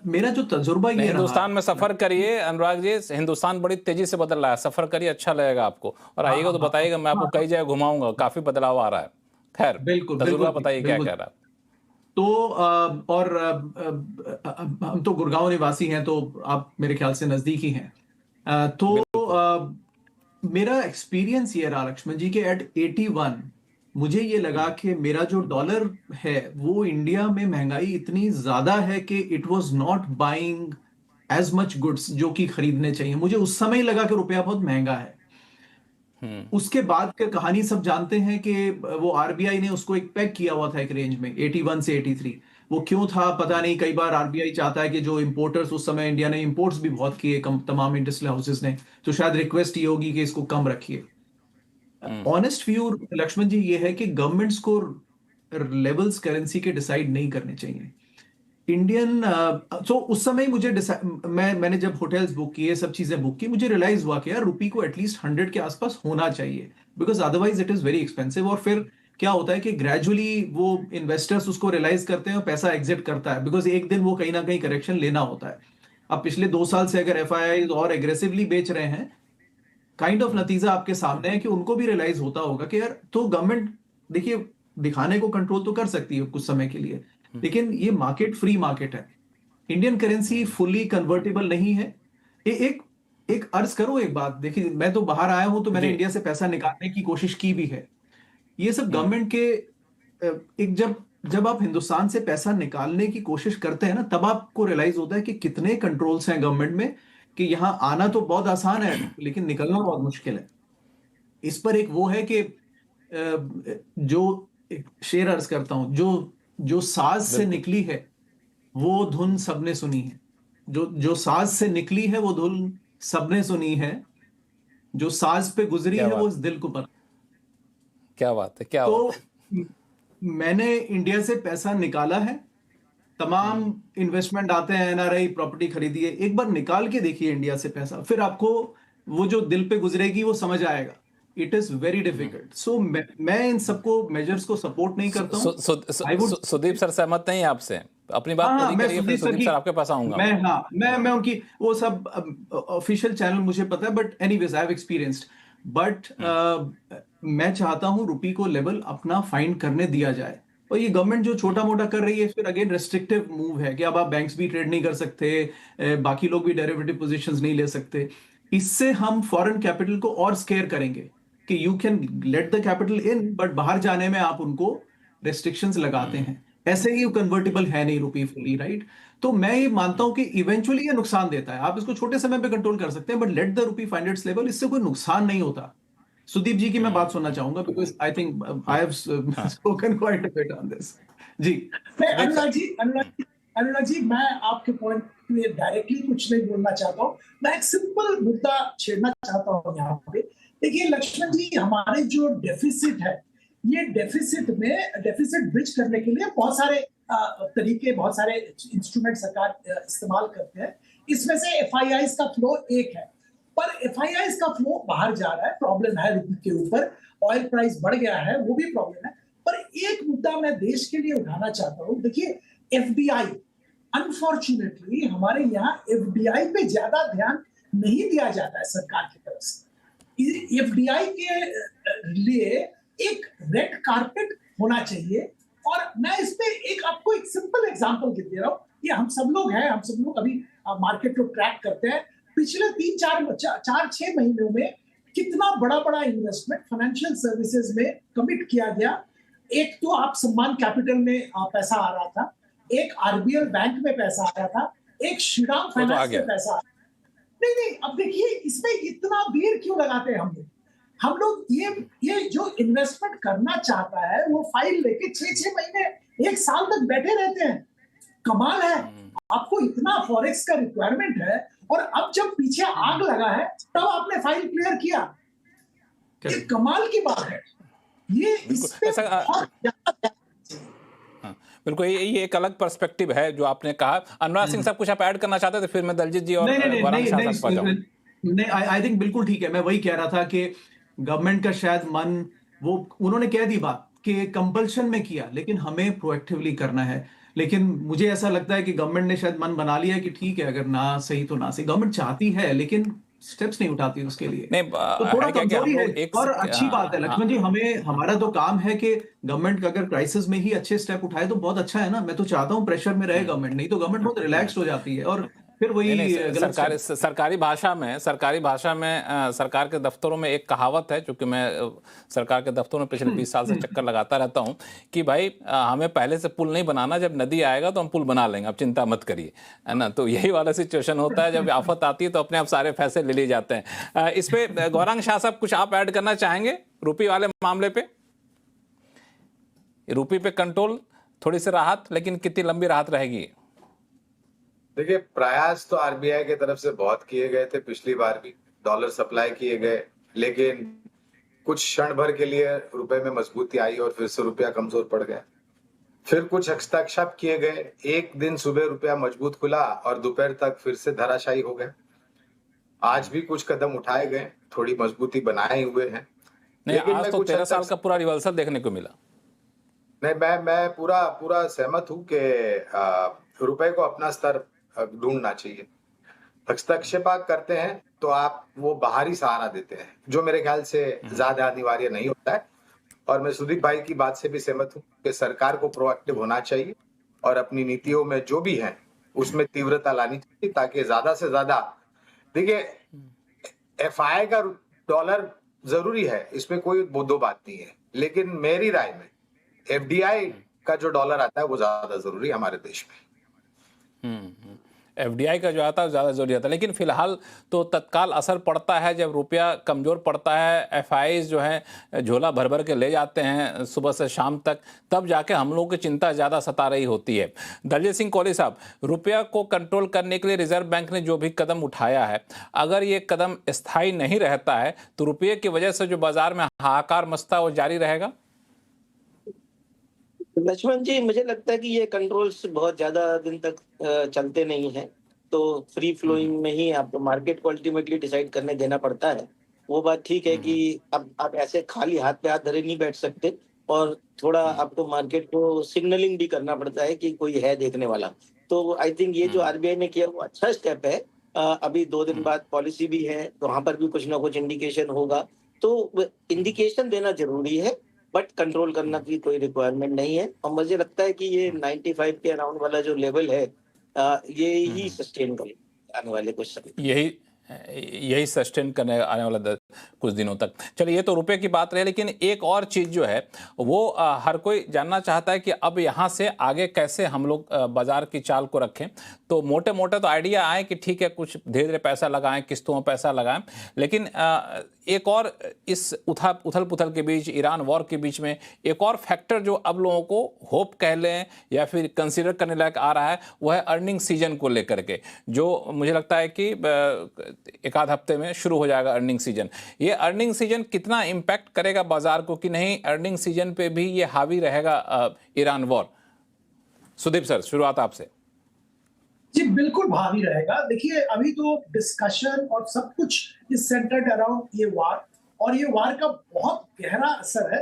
मेरा जो तजुर्बा ये हिंदुस्तान में सफर करिए अनुराग जी, हिंदुस्तान बड़ी तेजी से बदल रहा है, सफर करिए, अच्छा लगेगा आपको, और आइएगा तो बताइएगा, मैं आपको कई जगह घुमाऊंगा, काफी बदलाव आ रहा है। खैर, बिल्कुल, तजुर्बा बताइए क्या कह रहा है। तो और हम तो गुड़गांव निवासी हैं, तो आप मेरे ख्याल से नजदीक ही हैं। तो मेरा एक्सपीरियंस ये रहा लक्ष्मण जी के एट 81 मुझे ये लगा कि मेरा जो डॉलर है वो इंडिया में महंगाई इतनी ज्यादा है कि it was not buying as much goods जो कि खरीदने चाहिए। मुझे उस समय लगा कि रुपया बहुत महंगा है। उसके बाद की कहानी सब जानते हैं कि वो आरबीआई ने उसको एक पेग किया हुआ था एक रेंज में 81 से 83। वो क्यों था पता नहीं। कई बार आरबीआई चाहता है कि जो इंपोर्टर्स, उस समय इंडिया ने इंपोर्ट्स भी बहुत किए तमाम इंडस्ट्रियल हाउसेस ने, तो शायद रिक्वेस्ट ये होगी कि इसको कम रखिए। ऑनेस्ट व्यू लक्ष्मण जी ये है कि गवर्नमेंट्स को लेवल्स करेंसी के डिसाइड नहीं करने चाहिए। इंडियन तो उस समय मुझे मैंने जब होटल्स बुक किए, सब चीजें बुक की, मुझे रियलाइज हुआ कि यार रुपी को एटलीस्ट 100 के आसपास होना चाहिए, because otherwise it is very expensive. और फिर क्या होता है कि ग्रेजुअली वो इन्वेस्टर्स उसको रियलाइज करते हैं और पैसा एग्जिट करता है, बिकॉज एक दिन वो कहीं ना कहीं करेक्शन लेना होता है। अब पिछले 2 साल से अगर एफआईआई और एग्रेसिवली बेच रहे हैं, काइंड ऑफ नतीजा आपके सामने है कि उनको भी रियलाइज होता होगा कि यार, तो गवर्नमेंट देखिए दिखाने को कंट्रोल तो कर सकती है कुछ समय के लिए, लेकिन ये मार्केट फ्री मार्केट है। इंडियन करेंसी फुली कन्वर्टेबल नहीं है। एक अर्ज करो एक बात, देखिए मैं तो बाहर आया हूं, तो मैंने इंडिया से पैसा निकालने की कोशिश की भी है। ये सब गवर्नमेंट के एक जब आप हिंदुस्तान से पैसा निकालने की कोशिश करते हैं ना, तब आपको रियलाइज होता है कि कितने कंट्रोल्स हैं गवर्नमेंट में, कि यहां आना तो बहुत आसान है लेकिन निकलना बहुत मुश्किल है। इस पर एक वो है कि जो शेर अर्ज करता हूं, जो साज से निकली है वो धुन सबने सुनी है। जो साज से निकली है वो धुन सबने सुनी है, जो साज पे गुजरी है वो इस दिल को पता। क्या बात है, क्या तो बात है। मैंने इंडिया से पैसा निकाला है, तमाम इन्वेस्टमेंट आते हैं, एनआरआई प्रॉपर्टी खरीदी है, एक बार निकाल के देखिए इंडिया से पैसा, फिर आपको वो जो दिल पे गुजरेगी वो समझ आएगा। It is very difficult. So मैं इन सबको मेजर्स को सपोर्ट नहीं करता हूं। सुदीप सर सहमत नहीं आपसे? अपनी बात पूरी करिए, फिर सुदीप सर आपके पास आऊंगा। मैं उनकी वो सब ऑफिशियल चैनल मुझे पता है, but anyways I have experienced. But मैं चाहता हूं रुपी को लेवल अपना फाइंड करने दिया जाए। और ये गवर्नमेंट जो छोटा मोटा कर रही है, फिर अगेन रेस्ट्रिक्टिव मूव है कि अब आप बैंक्स भी ट्रेड नहीं कर सकते, बाकी लोग भी डेरिवेटिव पोजीशंस नहीं ले सकते। इससे हम फॉरेन कैपिटल को और स्केयर करेंगे कि you can let the capital in, but बाहर जाने में आप उनको रेस्ट्रिक्शंस लगाते हैं। ऐसे ही कन्वर्टेबल है नहीं रुपी फुली, राइट? तो मैं ये मानता हूं कि इवेंचुअली ये नुकसान देता है। आप इसको छोटे समय पे कंट्रोल कर सकते हैं, but let the rupee find its level, इससे कोई नुकसान नहीं होता। सुदीप जी की मैं बात सुनना चाहूंगा, because I think I have spoken quite a bit on this. जी अनुराग जी, मैं आपके पॉइंट पे डायरेक्टली कुछ नहीं बोलना चाहता हूँ। मैं एक सिंपल मुद्दा छेड़ना चाहता हूँ यहाँ पे। देखिए लक्ष्मण जी, हमारे जो डेफिसिट है, ये डेफिसिट ब्रिज करने के लिए बहुत सारे तरीके, बहुत सारे इंस्ट्रूमेंट सरकार इस्तेमाल करते हैं। इसमें से एफआईआईज का फ्लो एक है, पर एफआईआईज का फ्लो बाहर जा रहा है, प्रॉब्लम है रुपये के ऊपर, ऑयल प्राइस बढ़ गया है, वो भी प्रॉब्लम है। पर एक मुद्दा मैं देश के लिए उठाना चाहता हूँ। देखिए एफडीआई, अनफॉर्चुनेटली हमारे यहाँ एफडीआई पे ज्यादा ध्यान नहीं दिया जाता है सरकार की तरफ इन्वेस्टर्स। एफडीआई के लिए एक रेड कारपेट होना चाहिए। और मैं इस पे आपको एक सिंपल एग्जांपल दे रहा हूँ। ये हम सब लोग अभी मार्केट को ट्रैक करते हैं। पिछले 4-6 महीनों में कितना बड़ा इन्वेस्टमेंट फाइनेंशियल सर्विसेज में कमिट किया गया। एक तो आप सम्मान कैपिटल में पैसा आ रहा था, एक आरबीएल बैंक में पैसा आ रहा था, एक श्रीराम फाइनेंस में पैसा आ रहा था। नहीं, अब देखिए इसमें इतना देर क्यों लगाते हैं हम लोग ये जो इन्वेस्टमेंट करना चाहता है वो फाइल लेके 6 महीने 1 साल तक बैठे रहते हैं। कमाल है, आपको इतना फॉरेक्स का रिक्वायरमेंट है और अब जब पीछे आग लगा है तब आपने फाइल क्लियर किया। ये कमाल की बात है। ये बिल्कुल ये एक अलग पर्सपेक्टिव है जो आपने कहा। अनुराग सिंह साहब कुछ आप ऐड करना चाहते थे, फिर मैं दलजीत जी और नहीं, आई थिंक बिल्कुल ठीक है। मैं वही कह रहा था कि गवर्नमेंट का शायद मन, वो उन्होंने कह दी बात कि कंपल्शन में किया, लेकिन हमें प्रोएक्टिवली करना है। लेकिन मुझे ऐसा लगता है कि गवर्नमेंट ने शायद मन बना लिया कि ठीक है, अगर ना सही तो ना सही। गवर्नमेंट चाहती है लेकिन स्टेप्स नहीं उठाती उसके लिए। नहीं, तो थोड़ा कमजोरी है। और अच्छी बात है लक्ष्मण जी, हमारा तो काम है कि गवर्नमेंट अगर क्राइसिस में ही अच्छे स्टेप उठाए तो बहुत अच्छा है ना। मैं तो चाहता हूं प्रेशर में रहे गवर्नमेंट, नहीं तो गवर्नमेंट बहुत रिलैक्स हो जाती है और फिर वही सरकारी भाषा में सरकार के दफ्तरों में एक कहावत है, चूंकि मैं सरकार के दफ्तरों में पिछले 20 साल से चक्कर लगाता रहता हूं, कि भाई हमें पहले से पुल नहीं बनाना, जब नदी आएगा तो हम पुल बना लेंगे, आप चिंता मत करिए, है ना। तो यही वाला सिचुएशन होता है, जब आफत आती है तो अपने आप सारे फैसले ले लिए जाते हैं। इस पे गौरांग शाह साहब कुछ आप ऐड करना चाहेंगे रुपये वाले मामले पे? रुपये पे कंट्रोल, थोड़ी सी राहत, लेकिन कितनी लंबी राहत रहेगी? देखिए, प्रयास तो आरबीआई की तरफ से बहुत किए गए थे। पिछली बार भी डॉलर सप्लाई किए गए, लेकिन कुछ क्षण भर के लिए रुपए में मजबूती आई और फिर से रुपया कमजोर पड़ गया। फिर कुछ हस्तक्षेप किए गए, एक दिन सुबह रुपया मजबूत खुला और दोपहर तक फिर से धराशायी हो गए। आज भी कुछ कदम उठाए गए, थोड़ी मजबूती बनाए हुए हैं। लेकिन आज तो 13 साल का पूरा रिवर्सल देखने को मिला। नहीं, मैं पूरा सहमत हूं कि रुपए को अपना स्तर ढूंढना चाहिए। हस्तक्षेप करते हैं तो आप वो बाहरी सहारा देते हैं, जो मेरे ख्याल से ज्यादा अनिवार्य नहीं होता है। और मैं सुदीप भाई की बात से भी सहमत हूं कि सरकार को प्रोएक्टिव होना चाहिए और अपनी नीतियों में जो भी है उसमें तीव्रता लानी चाहिए, ताकि ज्यादा से ज्यादा, देखिए एफआई का डॉलर जरूरी है, इसमें कोई दो बात नहीं है, लेकिन मेरी राय में एफडीआई का जो डॉलर आता है वो ज्यादा जरूरी है हमारे देश में। एफडीआई का जो आता है ज़्यादा जरूरी आता है, लेकिन फिलहाल तो तत्काल असर पड़ता है जब रुपया कमज़ोर पड़ता है। एफआईज जो है झोला भर भर के ले जाते हैं सुबह से शाम तक, तब जाके हम लोगों की चिंता ज़्यादा सता रही होती है। दलजीत सिंह कोहली साहब, रुपया को कंट्रोल करने के लिए रिजर्व बैंक ने जो भी कदम उठाया है, अगर ये कदम स्थायी नहीं रहता है तो रुपये की वजह से जो बाजार में हाहाकार मचता है वो जारी रहेगा? लक्ष्मण जी, मुझे लगता है कि ये कंट्रोल्स बहुत ज्यादा दिन तक चलते नहीं हैं। तो फ्री फ्लोइंग में ही आपको मार्केट को अल्टीमेटली डिसाइड करने देना पड़ता है। वो बात ठीक है कि अब आप ऐसे खाली हाथ पे हाथ धरे नहीं बैठ सकते, और थोड़ा आपको मार्केट को सिग्नलिंग भी करना पड़ता है कि कोई है देखने वाला। तो आई थिंक ये जो आरबीआई ने किया वो अच्छा स्टेप है। अभी 2 दिन बाद पॉलिसी भी है, तो वहां पर भी कुछ ना कुछ इंडिकेशन होगा। तो इंडिकेशन देना जरूरी है, बट कंट्रोल करना की कोई रिक्वायरमेंट नहीं है। और मुझे लगता है कि ये 95 के अराउंड वाला जो लेवल है, ये ही सस्टेन करेगा आने वाले कुछ समय, यही सस्टेन करने आने वाला कुछ दिनों तक। चलिए, ये तो रुपए की बात रही, लेकिन एक और चीज़ जो है वो हर कोई जानना चाहता है कि अब यहाँ से आगे कैसे हम लोग बाजार की चाल को रखें। तो मोटे मोटे तो आइडिया आए कि ठीक है, कुछ धीरे धीरे पैसा लगाएं, किस्तों में पैसा लगाएं, लेकिन एक और इस उथल पुथल के बीच, ईरान वॉर के बीच में एक और फैक्टर जो अब लोगों को होप कह लें या फिर कंसीडर करने लायक आ रहा है, वो है अर्निंग सीजन को लेकर के, जो मुझे लगता है कि एक आध हफ्ते में शुरू हो जाएगा अर्निंग सीजन। ये अर्निंग सीजन कितना इम्पैक्ट करेगा बाजार को, कि नहीं अर्निंग सीजन पे भी ये हावी रहेगा ईरान वॉर? सुदीप सर, शुरुआत आपसे। जी बिल्कुल भावी रहेगा। देखिए, अभी तो डिस्कशन और सब कुछ इज सेंटर्ड अराउंड ये वार, और ये वार का बहुत गहरा असर है।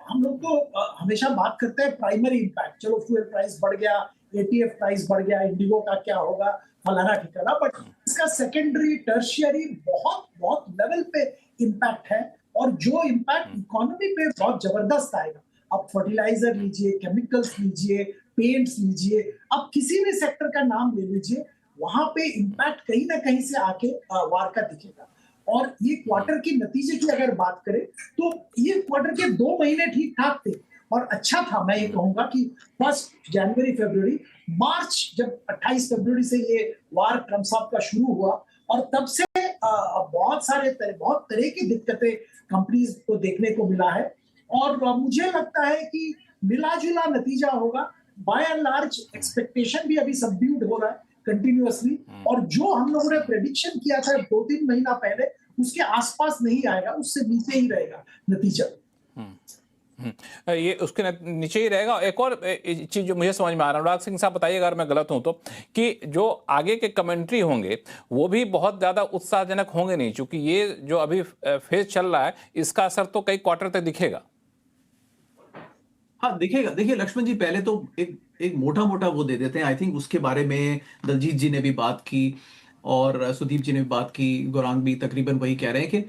हम लोग तो हमेशा बात करते हैं प्राइमरी इम्पैक्ट, चलो फ्यूल प्राइस बढ़ गया, एटीएफ प्राइस बढ़ गया, इंडिगो का क्या होगा, फलाना ठिकाना, बट इसका सेकेंडरी टर्शियरी बहुत बहुत लेवल पे इम्पैक्ट है, और जो इम्पैक्ट इकोनॉमी पे बहुत जबरदस्त आएगा। अब फर्टिलाइजर लीजिए, केमिकल्स लीजिए, पेंट्स लीजिए, अब किसी भी सेक्टर का नाम ले लीजिए, वहां पे इम्पैक्ट कहीं ना कहीं से आके वार का दिखेगा। और ये क्वार्टर के नतीजे की अगर बात करें तो ये क्वार्टर के 2 महीने ठीक ठाक थे और अच्छा था। मैं ये कहूंगा कि 1 जनवरी, फरवरी, मार्च, जब 28 फरवरी से ये वार ट्रम्प साहब का शुरू हुआ, और तब से बहुत तरह की दिक्कतें कंपनीज को देखने को मिला है। और मुझे लगता है कि मिला जुला नतीजा होगा। बाय एंड लार्ज एक्सपेक्टेशन भी अभी सबड्यूड हो रहा है कंटिन्यूअसली, और जो हम लोगों ने प्रेडिक्शन किया था 2-3 महीना पहले, उसके आसपास नहीं आएगा, उससे नीचे ही रहेगा नतीजा। ये उसके नीचे ही रहेगा। एक और चीज जो मुझे समझ में आ रहा है, अनुराग सिंह साहब बताइएगा अगर मैं गलत हूं तो, कि जो आगे के कमेंट्री होंगे वो भी बहुत ज्यादा उत्साहजनक होंगे नहीं, क्योंकि ये जो अभी फेज चल रहा है इसका असर तो कई क्वार्टर तक दिखेगा। हाँ दिखेगा। देखिए लक्ष्मण जी, पहले तो एक मोटा मोटा वो दे देते हैं। आई थिंक उसके बारे में दलजीत जी ने भी बात की और सुदीप जी ने भी बात की, गौरांग भी तकरीबन वही कह रहे हैं कि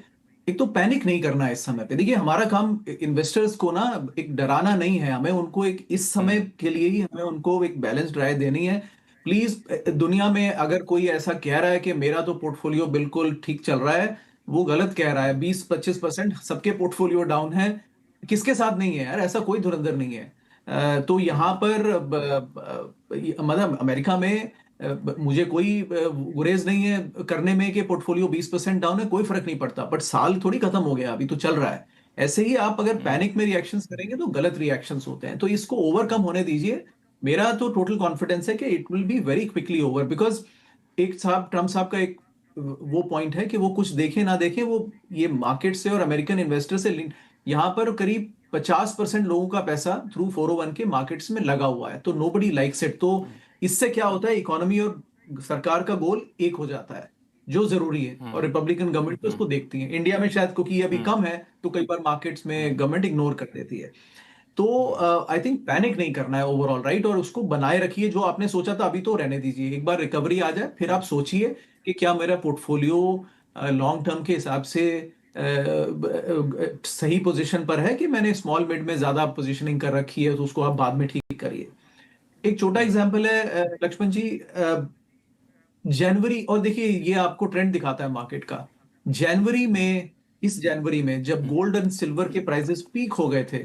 एक तो पैनिक नहीं करना है इस समय पे। देखिए हमारा काम इन्वेस्टर्स को ना एक डराना नहीं है, हमें उनको एक इस समय के लिए ही हमें उनको एक बैलेंस्ड राय देनी है। प्लीज, दुनिया में अगर कोई ऐसा कह रहा है कि मेरा तो पोर्टफोलियो बिल्कुल ठीक चल रहा है, वो गलत कह रहा है। 20-25% सबके पोर्टफोलियो डाउन है, किसके साथ नहीं है यार? ऐसा कोई धुरंधर नहीं है। तो यहाँ पर मतलब अमेरिका में मुझे कोई गुरेज नहीं है करने में कि पोर्टफोलियो 20% डाउन है, कोई फर्क नहीं पड़ता। बट साल थोड़ी खत्म हो गया, अभी तो चल रहा है। ऐसे ही आप अगर पैनिक में रिएक्शंस करेंगे तो गलत रिएक्शंस होते हैं, तो इसको ओवरकम होने दीजिए। मेरा तो टोटल कॉन्फिडेंस है कि it will be very quickly over, because Trump साहब का एक वो पॉइंट है कि वो कुछ देखे ना देखे, वो ये मार्केट से और अमेरिकन इन्वेस्टर से यहाँ पर करीब 50% लोगों का पैसा थ्रू 401 के मार्केट्स में लगा हुआ है, तो नोबडी लाइक्स इट। तो इससे क्या होता है, इकोनॉमी और सरकार का गोल एक हो जाता है, जो जरूरी है, और रिपब्लिकन गवर्नमेंट तो उसको देखती है। इंडिया में शायद क्योंकि अभी कम है तो कई बार मार्केट्स में गवर्नमेंट इग्नोर कर देती है। तो आई थिंक पैनिक नहीं करना है ओवरऑल, राइट? और उसको बनाए रखिए। जो आपने सोचा था अभी तो रहने दीजिए, एक बार रिकवरी आ जाए फिर आप सोचिए कि क्या मेरा पोर्टफोलियो लॉन्ग टर्म के हिसाब से सही पोजीशन पर है कि मैंने स्मॉल मिड में ज्यादा पोजीशनिंग कर रखी है, तो उसको आप बाद में ठीक करिए। एक छोटा एग्जांपल है लक्ष्मण जी, जनवरी, और देखिए ये आपको ट्रेंड दिखाता है मार्केट का। इस जनवरी में जब गोल्ड एंड सिल्वर के प्राइसेस पीक हो गए थे,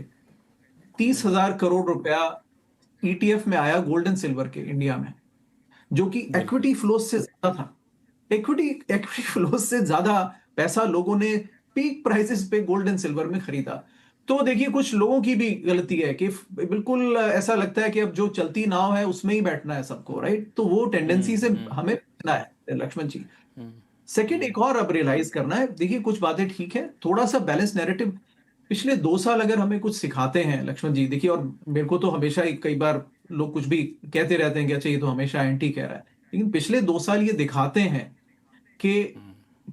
30,000 करोड़ रुपया ईटीएफ में आया गोल्ड एंड सिल्वर के इंडिया में, जो कि इक्विटी फ्लो से ज्यादा था। इक्विटी फ्लो से ज्यादा पैसा लोगों ने पीक प्राइसेस पे गोल्ड एंड सिल्वर में खरीदा। तो देखिए कुछ लोगों की भी गलती है कि बिल्कुल ऐसा लगता है कि अब जो चलती नाव है उसमें ही बैठना है सबको, राइट? तो वो टेंडेंसी से हमें बचना है लक्ष्मण जी। सेकंड, एक और अब रियलाइज करना है, देखिए कुछ बातें ठीक है, थोड़ा सा बैलेंस नैरेटिव पिछले 2 साल अगर हमें कुछ सिखाते हैं लक्ष्मण जी, देखिए, और मेरे को तो हमेशा ही कई बार लोग कुछ भी कहते रहते हैं कि अच्छा ये तो हमेशा एंटी कह रहा है, लेकिन पिछले 2 साल ये दिखाते हैं कि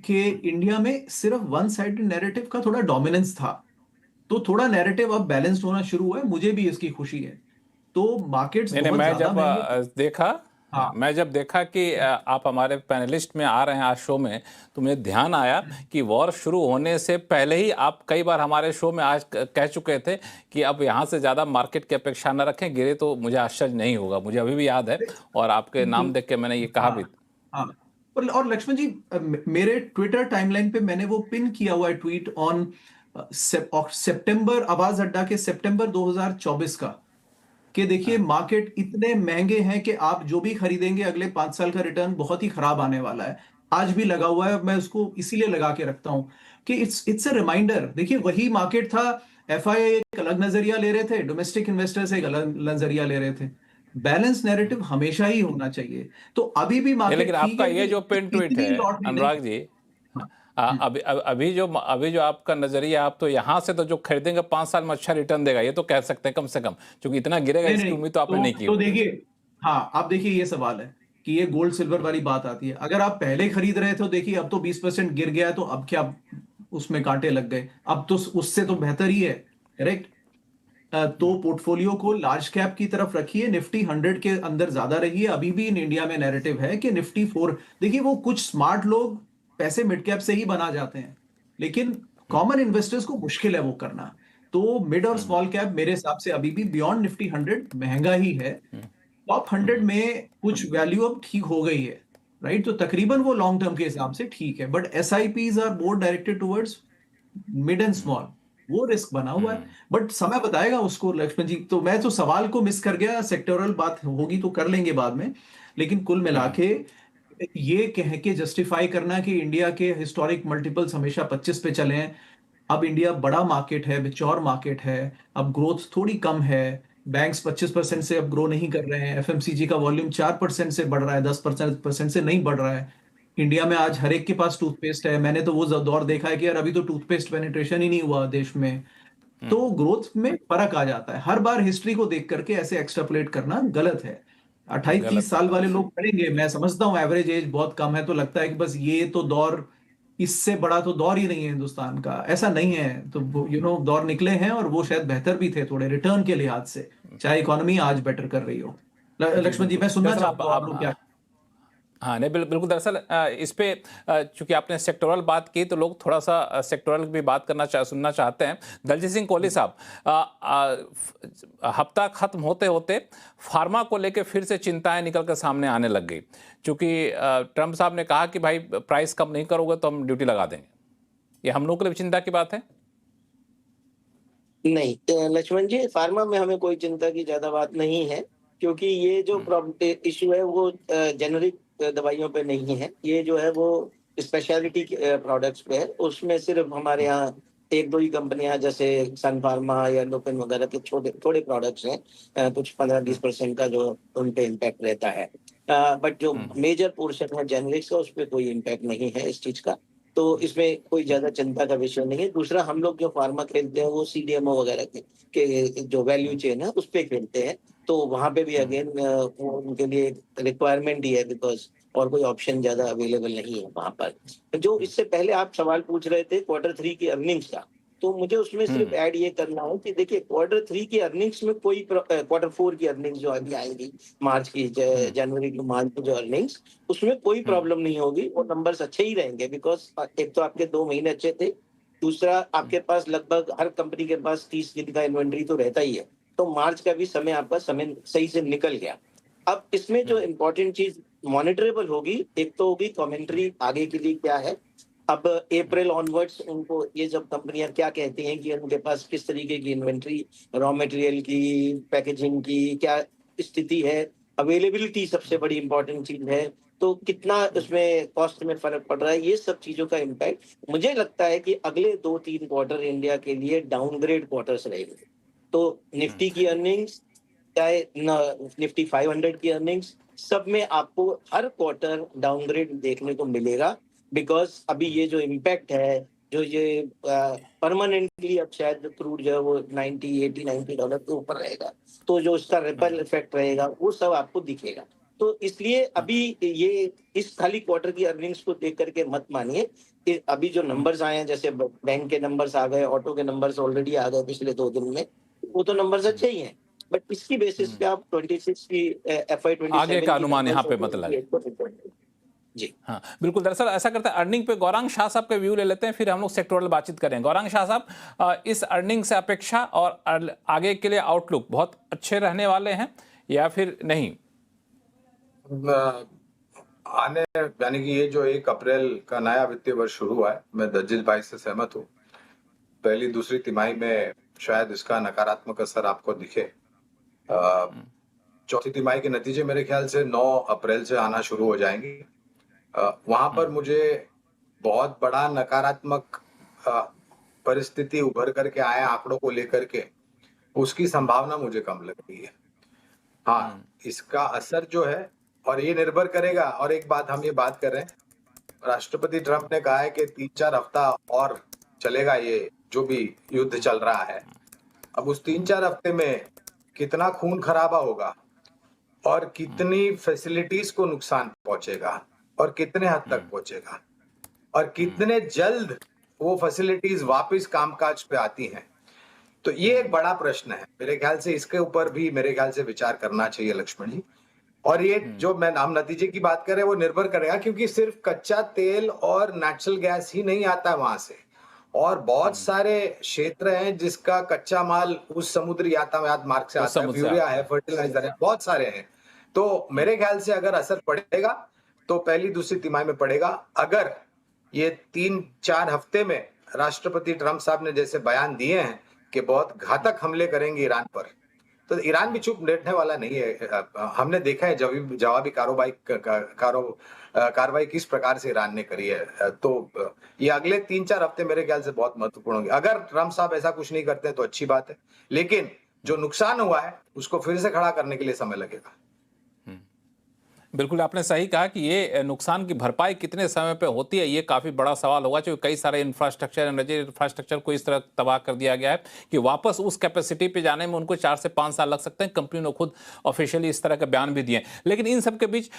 इंडिया में सिर्फ वन साइडेड नैरेटिव का थोड़ा डोमिनेंस था। तो थोड़ा नैरेटिव अब बैलेंस्ड होना शुरू हुआ है, मुझे भी इसकी खुशी है। तो मार्केट्स बहुत ज्यादा मैं जब देखा कि आप हमारे पैनलिस्ट में आ रहे हैं आज शो में, तो मुझे ध्यान आया कि वॉर शुरू होने से पहले ही आप कई बार हमारे शो में आज कह चुके थे कि अब यहाँ से ज़्यादा मार्केट की अपेक्षा न रखें, गिरे तो मुझे आश्चर्य नहीं होगा। मुझे अभी भी याद है और आपके नाम देख के मैंने ये कहा भी। और लक्ष्मण जी, मेरे ट्विटर टाइमलाइन पे मैंने वो पिन किया हुआ है ट्वीट ऑन सितंबर, आवाज अड्डा के सितंबर 2024 का, कि देखिए मार्केट इतने महंगे हैं कि आप जो भी खरीदेंगे अगले 5 साल का रिटर्न बहुत ही खराब आने वाला है। आज भी लगा हुआ है, मैं उसको इसीलिए लगा के रखता हूं कि इट्स अ रिमाइंडर। देखिए वही मार्केट था, एफआईआई एक अलग नजरिया ले रहे थे, डोमेस्टिक इन्वेस्टर्स एक अलग नजरिया ले रहे थे। बैलेंस नैरेटिव हमेशा ही होना चाहिए। तो अभी भी मार्केट, लेकिन आपका ये जो पिन ट्वीट है अनुराग जी, अभी जो आपका नजरिया, आप तो यहाँ से तो जो खरीदेंगे 5 साल में अच्छा रिटर्न देगा, ये तो कह सकते हैं कम से कम, क्योंकि इतना गिरेगा इसकी उम्मीद तो आपने नहीं की। तो देखिए, हाँ, आप देखिए ये सवाल है कि ये गोल्ड सिल्वर वाली बात आती है। अगर आप पहले खरीद रहे थे तो देखिए अब तो 20% गिर गया, तो अब क्या उसमें कांटे लग गए? अब तो उससे तो बेहतर ही है, करेक्ट? तो पोर्टफोलियो को लार्ज कैप की तरफ रखिए, निफ्टी 100 के अंदर ज्यादा रहिए। अभी भी इन इंडिया में नैरेटिव है कि निफ्टी 4, देखिए वो कुछ स्मार्ट लोग पैसे मिड कैप से ही बना जाते हैं, लेकिन कॉमन इन्वेस्टर्स को मुश्किल है वो करना। तो मिड और स्मॉल कैप मेरे हिसाब से अभी भी बियॉन्ड निफ्टी 100 महंगा ही है। टॉप 100 में कुछ वैल्यू अब ठीक हो गई है, राइट? तो तकरीबन वो लॉन्ग टर्म के हिसाब से ठीक है, but SIPs are more directed towards mid and small, वो रिस्क बना हुआ है। बट समय बताएगा उसको लक्ष्मण जी। तो मैं तो सवाल को मिस कर गया, सेक्टोरल बात होगी तो कर लेंगे बाद में, लेकिन कुल मिला के ये कह के जस्टिफाई करना कि इंडिया के हिस्टोरिक मल्टीपल्स हमेशा 25 पे चले हैं, अब इंडिया बड़ा मार्केट है, मैच्योर मार्केट है, अब ग्रोथ थोड़ी कम है, बैंक्स 25% से अब ग्रो नहीं कर रहे हैं, FMCG का वॉल्यूम 4% से बढ़ रहा है, 10% से नहीं बढ़ रहा है। इंडिया में आज हर एक के पास टूथपेस्ट है। मैंने तो वो दौर देखा है कि यार अभी तो टूथपेस्ट पेनिट्रेशन ही नहीं हुआ देश में। तो ग्रोथ में फर्क आ जाता है। हर बार हिस्ट्री को देख करके ऐसे एक्सट्रापोलेट करना गलत है। 28-30 साल वाले लोग करेंगे, मैं समझता हूँ एवरेज एज बहुत कम है, तो लगता है कि बस ये तो दौर, इससे बड़ा तो दौर ही नहीं है हिंदुस्तान का। ऐसा नहीं है। तो दौर निकले हैं और वो शायद बेहतर भी थे थोड़े रिटर्न के लिहाज से, चाहे इकोनॉमी आज बेटर कर रही हो। लक्ष्मण जी, मैं सुनना चाहता हूँ आप लोग क्या। हाँ नहीं, बिल्कुल। दरअसल इस पे चूंकि आपने सेक्टोरल बात की तो लोग थोड़ा सा सेक्टोरल भी बात सुनना चाहते हैं। दलजीत सिंह कोहली साहब, हफ्ता खत्म होते होते फार्मा को लेकर फिर से चिंताएं निकल कर सामने आने लग गई, चूंकि ट्रंप साहब ने कहा कि भाई प्राइस कम नहीं करोगे तो हम ड्यूटी लगा देंगे। ये हम लोगों के लिए चिंता की बात है? नहीं लक्ष्मण जी, फार्मा में हमें कोई चिंता की ज्यादा बात नहीं है, क्योंकि ये जो इश्यू है वो जेनरिक दवाइयों पे नहीं है। ये जो है वो स्पेशलिटी प्रोडक्ट्स पे है। उसमें सिर्फ हमारे यहाँ एक दो ही कंपनियां जैसे सन फार्मा या लुपिन वगैरह के छोटे थोड़े प्रोडक्ट्स हैं, कुछ 15-20% का जो उन पे इम्पैक्ट रहता है। बट जो मेजर पोर्शन है जेनरिक्स का, उस पर कोई इम्पैक्ट नहीं है इस चीज का। तो इसमें कोई ज्यादा चिंता का विषय नहीं है। दूसरा, हम लोग जो फार्मा खेलते हैं वो CDMO वगैरह के जो वैल्यू चेन है उस पे खेलते हैं। तो वहां पे भी अगेन वो उनके लिए रिक्वायरमेंट ही है, बिकॉज और कोई ऑप्शन ज्यादा अवेलेबल नहीं है वहां पर। जो इससे पहले आप सवाल पूछ रहे थे Q3 की अर्निंग्स का, तो मुझे उसमें सिर्फ ऐड ये करना है कि देखिए Q3 की अर्निंग्स में कोई Q4 की अर्निंग्स जो अभी आएंगी, मार्च की, जनवरी टू मार्च की जो अर्निंग्स, उसमें कोई प्रॉब्लम नहीं होगी। वो नंबर्स अच्छे ही रहेंगे, बिकॉज एक तो आपके 2 महीने अच्छे थे, दूसरा आपके पास लगभग हर कंपनी के पास 30 दिन का इन्वेंट्री तो रहता ही है। तो मार्च का भी समय आपका समय सही से निकल गया। अब इसमें जो इम्पोर्टेंट चीज मॉनिटरेबल होगी, एक तो होगी कमेंट्री आगे के लिए क्या है। अब अप्रैल ऑनवर्ड्स उनको ये जब कंपनियां क्या कहती हैं कि उनके पास किस तरीके की इन्वेंट्री, रॉ मटेरियल की, पैकेजिंग की क्या स्थिति है, अवेलेबिलिटी सबसे बड़ी इंपॉर्टेंट चीज है, तो कितना उसमें कॉस्ट में फर्क पड़ रहा है, ये सब चीजों का इम्पैक्ट मुझे लगता है कि अगले 2-3 क्वार्टर इंडिया के लिए डाउनग्रेड क्वार्टर्स रहेंगे। तो निफ्टी की अर्निंग्स, चाहे निफ्टी 500 की अर्निंग्स, सब में आपको हर क्वार्टर डाउनग्रेड देखने को मिलेगा। बिकॉज अभी ये जो इम्पैक्ट है, जो ये परमानेंटली अब शायद क्रूड जो है वो $90 के ऊपर रहेगा, तो जो उसका रिपल इफेक्ट रहेगा वो सब आपको दिखेगा। तो इसलिए अभी ये इस खाली क्वार्टर की अर्निंग्स को देख करके मत मानिए। अभी जो नंबर्स आए हैं, जैसे बैंक के नंबर्स आ गए, ऑटो के नंबर्स ऑलरेडी आ गए पिछले 2 दिन में, वो तो नंबर्स अच्छे ही हैं, बट इसकी बेसिस पे आप 26 की FY27 आगे का अनुमान यहाँ पे मत लगे। जी हाँ बिल्कुल। दरअसल ऐसा करते हैं, अर्निंग पे गौरांग शाह साहब के व्यू ले लेते हैं, फिर हम लोग सेक्टोरल बातचीत करें। गौरांग शाह साहब, इस अर्निंग से अपेक्षा और आगे के लिए आउटलुक बहुत अच्छे रहने वाले हैं या फिर नहीं? आने यानी कि ये जो 1 अप्रैल का नया वित्तीय वर्ष शुरू हुआ है, मैं दलजीत भाई से सहमत हूँ। पहली दूसरी तिमाही में शायद इसका नकारात्मक असर आपको दिखे। चौथी तिमाही के नतीजे मेरे ख्याल से 9 अप्रैल से आना शुरू हो जाएंगे। वहां पर मुझे बहुत बड़ा नकारात्मक परिस्थिति उभर करके आए आंकड़ों को लेकर के, उसकी संभावना मुझे कम लग रही है। हाँ, इसका असर जो है, और ये निर्भर करेगा, और एक बात हम ये बात कर रहे हैं, राष्ट्रपति ट्रंप ने कहा है कि 3-4 हफ्ता और चलेगा ये जो भी युद्ध चल रहा है। अब उस 3-4 हफ्ते में कितना खून खराबा होगा और कितनी फैसिलिटीज को नुकसान पहुंचेगा और कितने हद तक पहुंचेगा और कितने जल्द वो फैसिलिटीज वापस कामकाज पे आती हैं, तो ये एक बड़ा प्रश्न है मेरे ख्याल से, इसके ऊपर भी मेरे ख्याल से विचार करना चाहिए लक्ष्मण जी। और ये जो हम नतीजे की बात कर रहे हैं वो निर्भर करेगा, क्योंकि सिर्फ कच्चा तेल और नेचुरल गैस ही नहीं आता है वहां से, और बहुत सारे क्षेत्र हैं जिसका कच्चा माल उस समुद्री यातायात मार्ग से आता है, यूरिया है, फर्टिलाइजर है, बहुत सारे हैं। तो मेरे ख्याल से अगर असर पड़ेगा तो पहली दूसरी तिमाही में पड़ेगा। अगर ये 3-4 हफ्ते में राष्ट्रपति ट्रंप साहब ने जैसे बयान दिए हैं कि बहुत घातक हमले करेंगे ईरान पर, तो ईरान भी चुप बैठने वाला नहीं है। हमने देखा है जवाबी कार्रवाई किस प्रकार से ईरान ने करी है। तो ये अगले 3-4 हफ्ते मेरे ख्याल से बहुत महत्वपूर्ण होंगे। अगर ट्रंप साहब ऐसा कुछ नहीं करते तो अच्छी बात है, लेकिन जो नुकसान हुआ है उसको फिर से खड़ा करने के लिए समय लगेगा। बिल्कुल आपने सही कहा कि ये नुकसान की भरपाई कितने समय पे होती है, ये काफ़ी बड़ा सवाल होगा, क्योंकि कई सारे एनर्जी इंफ्रास्ट्रक्चर को इस तरह तबाह कर दिया गया है कि वापस उस कैपेसिटी पे जाने में उनको 4 से 5 साल लग सकते हैं। कंपनी ने खुद ऑफिशियली इस तरह के बयान भी दिए। लेकिन इन सब के बीच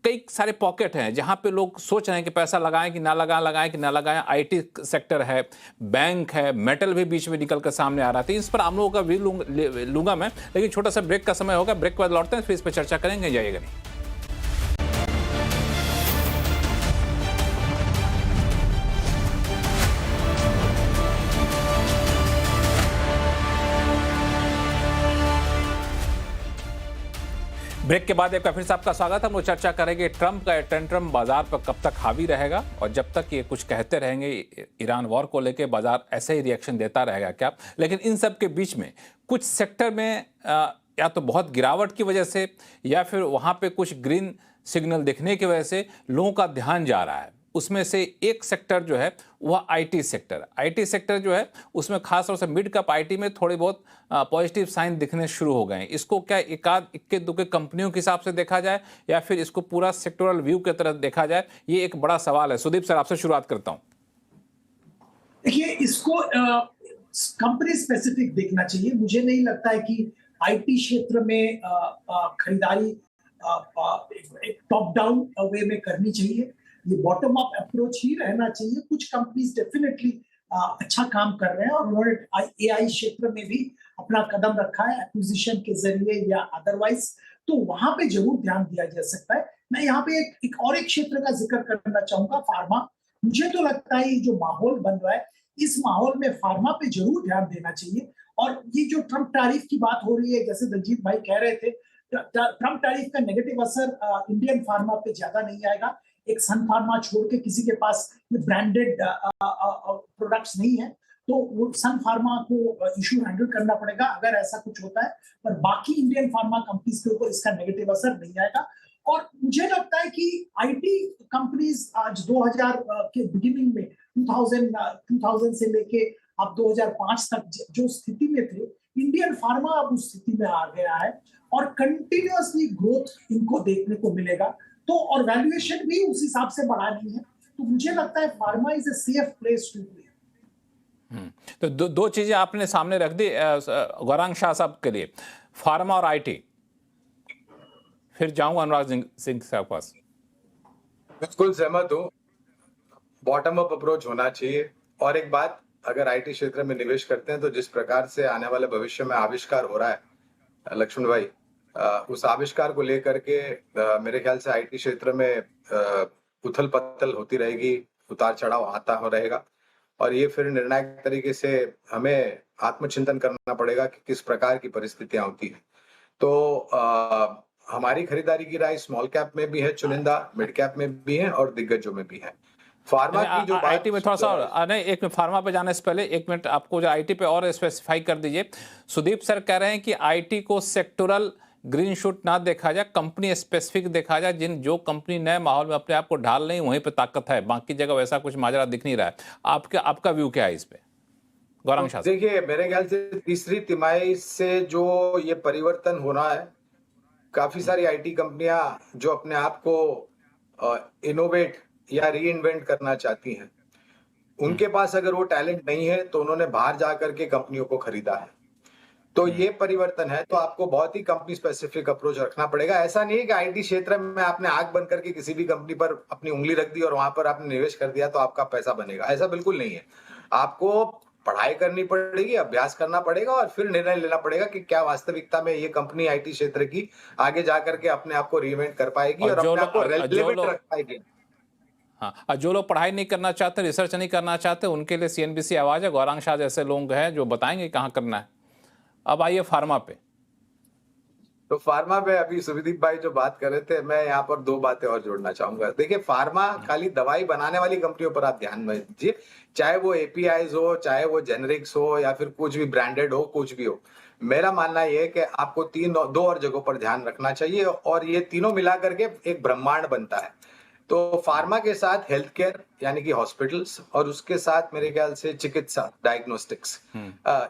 कई सारे पॉकेट हैं जहां पे लोग सोच रहे हैं कि पैसा लगाएं कि ना लगाएं कि ना लगाएं। IT सेक्टर है, बैंक है, मेटल भी बीच में निकल कर सामने आ रहा था। इस पर हम लोगों का व्यू लूंगा मैं, लेकिन छोटा सा ब्रेक का समय होगा। ब्रेक के बाद लौटते हैं, फिर इस पर चर्चा करेंगे। जाइएगा नहीं। ब्रेक के बाद एक बार फिर से आपका स्वागत है। हम लोग चर्चा करेंगे ट्रंप का टेंट्रम बाजार पर कब तक हावी रहेगा, और जब तक ये कुछ कहते रहेंगे ईरान वॉर को लेके बाजार ऐसे ही रिएक्शन देता रहेगा क्या। लेकिन इन सब के बीच में कुछ सेक्टर में या तो बहुत गिरावट की वजह से या फिर वहाँ पे कुछ ग्रीन सिग्नल दिखने की वजह से लोगों का ध्यान जा रहा है। उसमें से एक सेक्टर जो है वह IT सेक्टर जो है उसमें खास तौर से मिड कैप IT में थोड़े बहुत पॉजिटिव साइन दिखने शुरू हो गए हैं। इसको क्या एकाध इक्के दुक्के कंपनियों के हिसाब से देखा जाए या फिर इसको पूरा सेक्टोरल व्यू की तरह देखा जाए, ये एक बड़ा सवाल है। सुदीप सर, आपसे शुरुआत करता हूँ। देखिए, इसको कंपनी स्पेसिफिक देखना चाहिए। मुझे नहीं लगता है कि IT क्षेत्र में खरीदारी एक टॉप डाउन वे में करनी चाहिए। ये बॉटम अप अप्रोच ही रहना चाहिए। कुछ कंपनीज डेफिनेटली अच्छा काम कर रहे हैं और उन्होंने AI क्षेत्र में भी अपना कदम रखा है, एक्विजिशन के जरिए या अदरवाइज, तो वहां पे जरूर ध्यान दिया जा सकता है। मैं यहाँ पे एक क्षेत्र का जिक्र करना चाहूंगा, फार्मा। मुझे तो लगता है ये जो माहौल बन रहा है, इस माहौल में फार्मा पे जरूर ध्यान देना चाहिए। और ये जो ट्रंप टैरिफ की बात हो रही है, जैसे दलजीत भाई कह रहे थे, ट्रंप टैरिफ का नेगेटिव असर इंडियन फार्मा पे ज्यादा नहीं आएगा। एक सन फार्मा छोड़ के किसी के पास ब्रांडेड प्रोडक्ट्स नहीं है, तो वो सन फार्मा को इशू हैंडल करना पड़ेगा अगर ऐसा कुछ होता है। पर बाकी इंडियन फार्मा कंपनीज के ऊपर इसका नेगेटिव असर नहीं आएगा। और मुझे लगता है कि IT कंपनीज आज 2000 के बिगिनिंग में 2000 से लेके अब 2005 तक जो स्थिति में थे, इंडियन फार्मा अब उस स्थिति में आ गया है और कंटिन्यूअसली ग्रोथ इनको देखने को मिलेगा। तो और वैल्यूएशन भी उस हिसाब से बढ़ानी है। तो मुझे लगता है pharma is a safe place to play. तो दो चीजें आपने सामने रख दी गौरांग शाह साहब के लिए, फार्मा और IT। फिर जाऊंगा अनुराग सिंह साहब के पास। बिल्कुल सहमत हूँ, बॉटम अप अप्रोच होना चाहिए। और एक बात, अगर IT क्षेत्र में निवेश करते हैं तो जिस प्रकार से आने वाले भविष्य में आविष्कार हो रहा है लक्ष्मण भाई, उस आविष्कार को लेकर के मेरे ख्याल से IT क्षेत्र में उथल पथल होती रहेगी, उतार चढ़ाव आता रहेगा। और ये फिर निर्णायक तरीके से हमें आत्मचिंतन करना पड़ेगा कि किस प्रकार की परिस्थितियां होती है। तो हमारी खरीदारी की राय स्मॉल कैप में भी है, चुनिंदा मिड कैप में भी है और दिग्गजों में भी है। फार्मा की जो बात, IT में थोड़ा सा नहीं, एक मिनट फार्मा पे जाने से पहले एक मिनट आपको जो IT पे और स्पेसिफाई कर दीजिए। सुदीप सर कह रहे हैं कि IT को सेक्टोरल ग्रीन शूट ना देखा जाए, कंपनी स्पेसिफिक देखा जाए। जो कंपनी नए माहौल में अपने आप को ढाल नहीं, वहीं पे ताकत है, बाकी जगह वैसा कुछ माजरा दिख नहीं रहा है। आपका व्यू क्या है इस पे गौरांग शाह? देखिए, मेरे ख्याल से तीसरी तिमाही से जो ये परिवर्तन होना है, काफी सारी IT कंपनियां जो अपने आप को इनोवेट या रीइन्वेंट करना चाहती हैं, उनके पास अगर वो टैलेंट नहीं है तो उन्होंने बाहर जाकर के कंपनियों को खरीदा है। तो ये परिवर्तन है, तो आपको बहुत ही कंपनी स्पेसिफिक अप्रोच रखना पड़ेगा। ऐसा नहीं है कि IT क्षेत्र में आपने आंख बंद करके किसी भी कंपनी पर अपनी उंगली रख दी और वहां पर आपने निवेश कर दिया तो आपका पैसा बनेगा, ऐसा बिल्कुल नहीं है। आपको पढ़ाई करनी पड़ेगी, अभ्यास करना पड़ेगा और फिर निर्णय लेना पड़ेगा कि क्या वास्तविकता में ये कंपनी आईटी क्षेत्र की आगे जाकर के अपने आप को रीइन्वेंट कर पाएगी और अपने आप को रेलेवेंट रख पाएगी। हाँ, और जो लोग पढ़ाई नहीं करना चाहते, रिसर्च नहीं करना चाहते, उनके लिए सीएनबीसी आवाज है। गौरांग शाह जैसे लोग हैं जो बताएंगे कहाँ करना है। अब आइए फार्मा पे। तो फार्मा पे अभी सुविदीप भाई जो बात कर रहे थे, मैं यहाँ पर दो बातें और जोड़ना चाहूंगा। देखिए, फार्मा खाली दवाई बनाने वाली कंपनियों पर आप ध्यान में दीजिए, चाहे वो एपीआईज हो, चाहे वो जेनरिक्स हो, या फिर कुछ भी ब्रांडेड हो, कुछ भी हो। मेरा मानना यह है कि आपको दो और जगहों पर ध्यान रखना चाहिए और ये तीनों मिला करके एक ब्रह्मांड बनता है। तो फार्मा के साथ हेल्थ केयर यानी कि हॉस्पिटल्स, और उसके साथ मेरे ख्याल से चिकित्सा, डायग्नोस्टिक्स,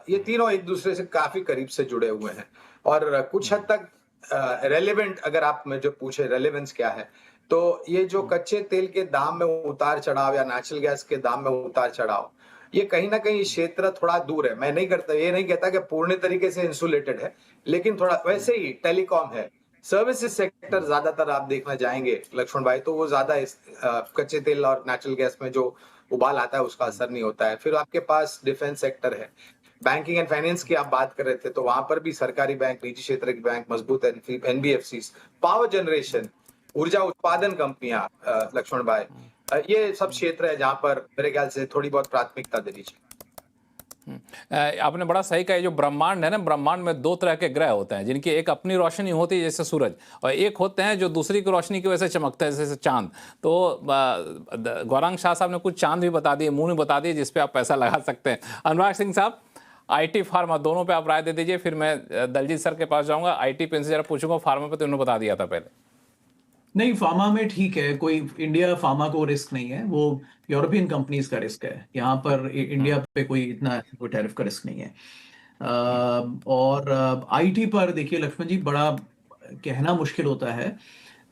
ये तीनों एक दूसरे से काफी करीब से जुड़े हुए हैं और कुछ हद तक रेलेवेंट। अगर आप में जो पूछे रेलेवेंस क्या है, तो ये जो कच्चे तेल के दाम में उतार चढ़ाव या नेचुरल गैस के दाम में उतार चढ़ाव, ये कहीं ना कहीं क्षेत्र थोड़ा दूर है। मैं नहीं करता, ये नहीं कहता कि पूर्ण तरीके से इंसुलेटेड है, लेकिन थोड़ा वैसे ही टेलीकॉम है, सर्विसेज सेक्टर ज्यादातर आप देखना जाएंगे लक्ष्मण भाई, तो वो ज्यादा कच्चे तेल और नेचुरल गैस में जो उबाल आता है उसका असर नहीं होता है। फिर आपके पास डिफेंस सेक्टर है, बैंकिंग एंड फाइनेंस की आप बात कर रहे थे, तो वहां पर भी सरकारी बैंक, निजी क्षेत्र के बैंक मजबूत, एनबीएफसी, पावर जनरेशन, ऊर्जा उत्पादन कंपनियां, लक्ष्मण भाई, ये सब क्षेत्र है जहां पर मेरे ख्याल से थोड़ी बहुत प्राथमिकता देनी चाहिए। आपने बड़ा सही कहा, जो ब्रह्मांड है ना, ब्रह्मांड में दो तरह के ग्रह होते हैं जिनकी एक अपनी रोशनी होती है जैसे सूरज, और एक होते हैं जो दूसरी की रोशनी की वजह से चमकते हैं जैसे चांद। तो गौरांग शाह साहब ने कुछ चांद भी बता दिए, मून भी बता दिए जिस पे आप पैसा लगा सकते हैं। अनुराग सिंह साहब, आईटी फार्मा दोनों पे आप राय दे दीजिए, फिर मैं दलजीत सर के पास जाऊंगा। आईटी पे जरा पूछूंगा, फार्मा पे तो उन्होंने बता दिया था पहले। नहीं, फार्मा में ठीक है, कोई इंडिया फार्मा को रिस्क नहीं है, वो यूरोपियन कंपनीज का रिस्क है। यहाँ पर इंडिया पे कोई इतना कोई टैरिफ का रिस्क नहीं है। और आईटी पर देखिए लक्ष्मण जी, बड़ा कहना मुश्किल होता है,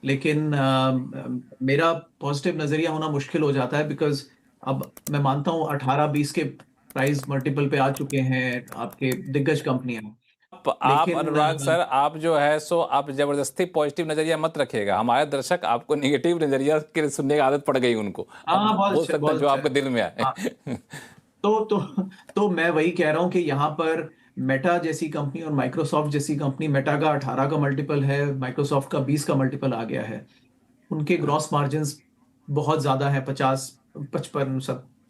लेकिन मेरा पॉजिटिव नजरिया होना मुश्किल हो जाता है, बिकॉज अब मैं मानता हूँ 18-20 के प्राइस मल्टीपल पे आ चुके हैं आपके दिग्गज कंपनियां। आप अनुराग सर, आप जो है सो आप जबरदस्ती पॉजिटिव नजरिया मत रखिएगा। हमारे दर्शक आपको नेगेटिव नजरिया के सुनने की आदत पड़ गई उनको। बोल सकते हैं जो आपके दिल में आए। तो मैं वही कह रहा हूं कि यहाँ पर मेटा जैसी कंपनी और माइक्रोसॉफ्ट जैसी कंपनी, मेटा का 18 का मल्टीपल है, माइक्रोसॉफ्ट का 20 का मल्टीपल आ गया है। उनके ग्रॉस मार्जिन बहुत ज्यादा है, 50, 55,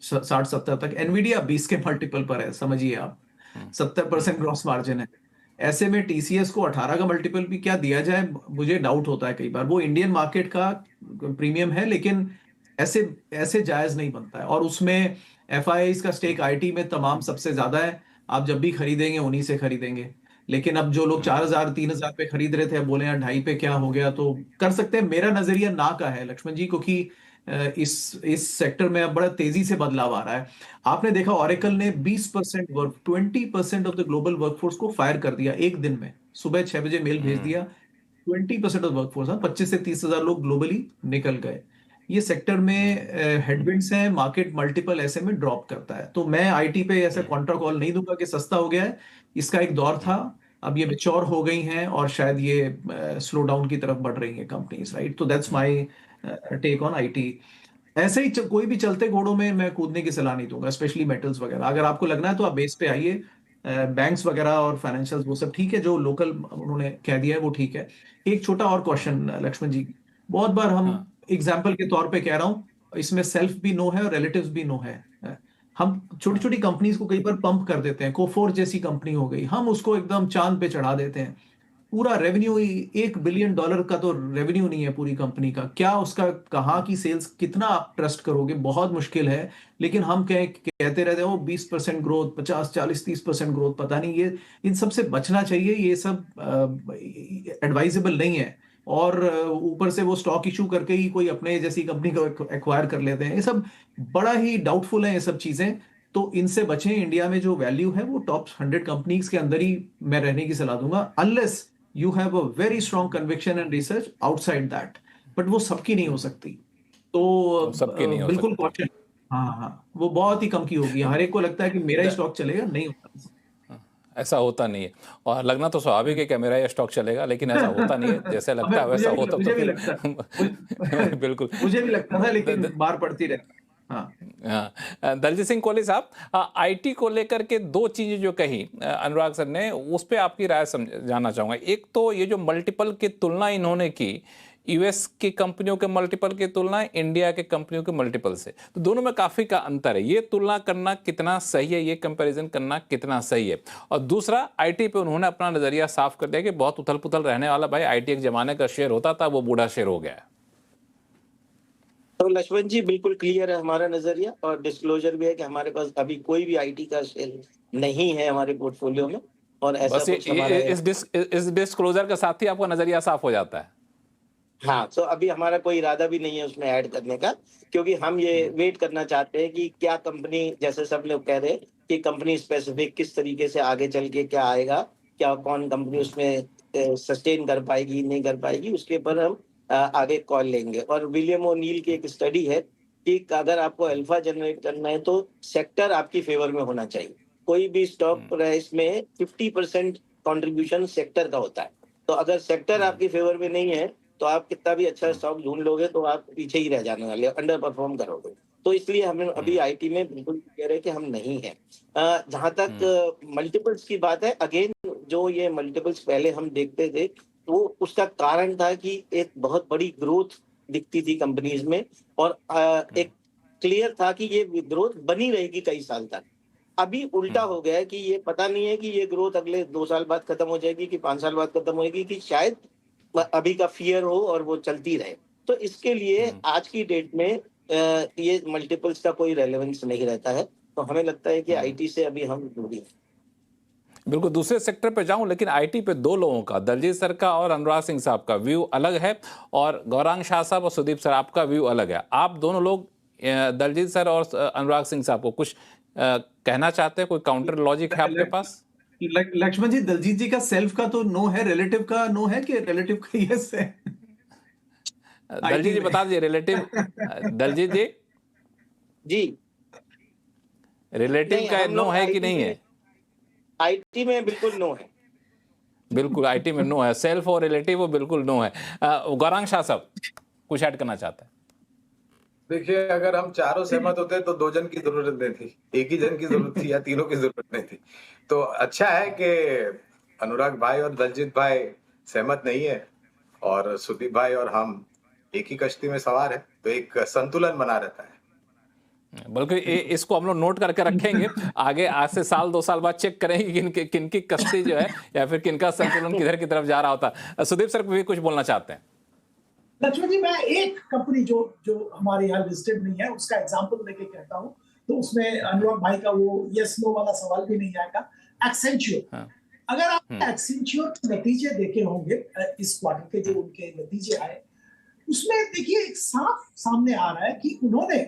60, 70 तक। एनवीडिया 20 के मल्टीपल पर है, समझिए आप, 70% ग्रॉस मार्जिन है। ऐसे में टीसीएस को 18 का मल्टीपल भी क्या दिया जाए, मुझे डाउट होता है कई बार। वो इंडियन मार्केट का प्रीमियम है, लेकिन ऐसे जायज नहीं बनता है। और उसमें एफआईआईज का स्टेक आईटी में तमाम सबसे ज्यादा है। आप जब भी खरीदेंगे उन्हीं से खरीदेंगे, लेकिन अब जो लोग 4000 3000 पे खरीद रहे थे, अब बोले यार 2.5 पे क्या हो गया, तो कर सकते हैं। मेरा नजरिया ना का है लक्ष्मण जी, क्योंकि इस सेक्टर में अब बड़ा तेजी से बदलाव आ रहा है। आपने देखा ओरेकल ने 20% ऑफ द ग्लोबल वर्कफोर्स को फायर कर दिया एक दिन में। सुबह 6 बजे मेल भेज दिया, 20% ऑफ वर्कफोर्स, 25 से 30 हजार लोग ग्लोबली निकल गए। ये सेक्टर में हेडविंड्स हैं, मार्केट मल्टीपल ऐसे में ड्रॉप करता है। तो मैं आईटी पे ऐसा कॉन्ट्रा कॉल नहीं दूंगा कि सस्ता हो गया है। इसका एक दौर था, अब ये मैच्योर हो गई हैं और शायद ये स्लो डाउन की तरफ बढ़ रही हैं कंपनीज, राइट। तो that's my take on IT. ऐसे ही कोई भी चलते घोड़ों में मैं कूदने की सलाह नहीं दूंगा, स्पेशली मेटल्स वगैरह। अगर आपको लगना है तो आप बेस पे आइए। बैंक्स वगैरह और फाइनेंशियल्स वो सब ठीक है, जो लोकल उन्होंने कह दिया है वो ठीक है। एक छोटा और क्वेश्चन लक्ष्मण जी, बहुत बार हम एग्जाम्पल के तौर पे कह रहा हूं, इसमें सेल्फ भी नो है और रिलेटिव्स भी नो है। हम छोटी छोटी कंपनीज को कई बार पंप कर देते हैं। कोफोर जैसी कंपनी हो गई, हम उसको एकदम चांद पे चढ़ा देते हैं। पूरा रेवेन्यू ही $1 बिलियन का तो रेवेन्यू नहीं है पूरी कंपनी का। क्या उसका कहाँ की सेल्स, कितना आप ट्रस्ट करोगे, बहुत मुश्किल है। लेकिन हम कहते रहते हैं 20% ग्रोथ, 50, 40, 30% ग्रोथ, पता नहीं। ये इन सब से बचना चाहिए, ये सब एडवाइजेबल नहीं है। और ऊपर से वो स्टॉक इशू करके ही कोई अपने जैसी कंपनी को एक्वायर कर लेते हैं। ये सब बड़ा ही डाउटफुल है, ये सब चीजें। तो इनसे बचें। इंडिया में जो वैल्यू है वो टॉप 100 कंपनीज के अंदर ही मैं रहने की सलाह दूंगा, unless you have a very strong conviction and research outside that, but वो सबकी नहीं हो सकती। तो सबकी नहीं हो बिल्कुल कॉशन। हाँ, वो बहुत ही कम की होगी। हर एक को लगता है कि मेरा ही स्टॉक चलेगा, नहीं होता, ऐसा होता नहीं है। और लगना तो स्वाभाविक है कि मेरा ये स्टॉक चलेगा, लेकिन ऐसा होता नहीं है। जैसे लगता है वैसा होता, मुझे भी लगता है, बिल्कुल मुझे भी लगता था, लेकिन मार पड़ती रहती। हाँ। दलजीत सिंह कोहली साहब, आईटी को लेकर के दो चीजें जो कही अनुराग सर ने, उस पर आपकी राय जानना चाहूंगा। एक तो ये जो मल्टीपल की तुलना इन्होंने की, यूएस की कंपनियों के मल्टीपल की तुलना इंडिया के कंपनियों के मल्टीपल से, तो दोनों में काफी का अंतर है। ये तुलना करना कितना सही है, ये कंपैरिजन करना कितना सही है? और दूसरा, आईटी पे उन्होंने अपना नजरिया साफ कर दिया कि बहुत उथल पुथल रहने वाला, भाई आईटी एक जमाने का शेयर होता था, वो बूढ़ा शेयर हो गया है। तो लक्ष्मण जी बिल्कुल क्लियर है हमारा नजरिया, और डिस्क्लोजर भी है कि हमारे पास अभी कोई भी आईटी का शेयर नहीं है हमारे पोर्टफोलियो में, और ऐसा बस कुछ हमारा इस डिस्क्लोजर के साथ ही आपका नजरिया साफ हो जाता है। हाँ, तो अभी हमारा कोई इरादा भी नहीं है उसमें ऐड करने का, क्योंकि हम ये वेट करना चाहते हैं कि क्या कंपनी, जैसे सब लोग कह रहे हैं कि कंपनी स्पेसिफिक किस तरीके से आगे चल के क्या आएगा, क्या कौन कंपनी उसमें सस्टेन कर पाएगी नहीं कर पाएगी, उसके ऊपर हम आगे कॉल लेंगे। और विलियम ओनील की एक स्टडी है कि अगर आपको अल्फा जनरेट करना है तो सेक्टर आपकी फेवर में होना चाहिए। कोई भी स्टॉक प्राइस में 50% कॉन्ट्रीब्यूशन सेक्टर का होता है। तो अगर सेक्टर आपकी फेवर में नहीं है तो आप कितना भी अच्छा स्टॉक ढूंढ लोगे तो आप पीछे ही रह जाने वाले, अंडर परफॉर्म करोगे। तो इसलिए हमें अभी आईटी में बिल्कुल कह रहे हैं कि हम नहीं है। जहां तक मल्टीपल्स की बात है, अगेन जो ये मल्टीपल्स पहले हम देखते थे, तो उसका कारण था कि एक बहुत बड़ी ग्रोथ दिखती थी कंपनीज में, और एक क्लियर था कि ये ग्रोथ बनी रहेगी कई साल तक। अभी उल्टा हो गया है कि ये पता नहीं है कि ये ग्रोथ अगले 2 साल बाद खत्म हो जाएगी कि 5 साल बाद खत्म होगी, कि शायद अभी का फियर हो और वो चलती रहे। तो इसके लिए आज की डेट में ये मल्टीपल्स का कोई रेलेवेंस नहीं रहता है। तो हमें लगता है कि आईटी से अभी हम दूरी हैं। बिल्कुल दूसरे सेक्टर पे जाऊं, लेकिन आईटी पे दो लोगों का, दलजीत सर का और अनुराग सिंह साहब का व्यू अलग है, और गौरांग शाह साहब और सुदीप सर आपका व्यू अलग है। आप दोनों लोग, दलजीत सर और अनुराग सिंह साहब को कुछ कहना चाहते हैं? कोई काउंटर लॉजिक है आपके पास? लक्ष्मण जी, दलजीत जी का सेल्फ का तो नो है, रिलेटिव का नो है कि रिलेटिव का यस है? दलजीत जी बता दीजिए रिलेटिव। दलजीत जी जी, रिलेटिव का नो है कि नहीं है? आईटी में बिल्कुल नो है। बिल्कुल आईटी में नो है, सेल्फ और रिलेटिव वो बिल्कुल नो है। गौरांग शाह साहब कुछ ऐड करना चाहते हैं? देखिए, अगर हम चारों सहमत होते तो 2 जन की जरूरत नहीं थी, एक ही जन की जरूरत थी या तीनों की जरूरत नहीं थी। तो अच्छा है कि अनुराग भाई और दलजीत भाई सहमत नहीं है, और सुदीप भाई और हम एक ही कश्ती में सवार है, तो एक संतुलन बना रहता है। बल्कि इसको हम लोग नोट करके रखेंगे, आगे आज से साल 2 साल बाद चेक करेंगे कि किनकी कश्ती जो है या फिर किनका संतुलन किधर की तरफ जा रहा होता है। सुदीप सर भी कुछ बोलना चाहते हैं? लक्ष्मण जी, मैं एक कंपनी जो हमारे यहाँ लिस्टेड नहीं है उसका एग्जांपल लेके कहता हूँ, तो उसमें अनुराग भाई का वो यस नो वाला सवाल भी नहीं आएगा। एक्सेंच्योर, हाँ। अगर आप एक्सेंच्योर के नतीजे देखे होंगे इस क्वार्टर के, जो उनके नतीजे आए, उसमें देखिए एक साफ सामने आ रहा है कि उन्होंने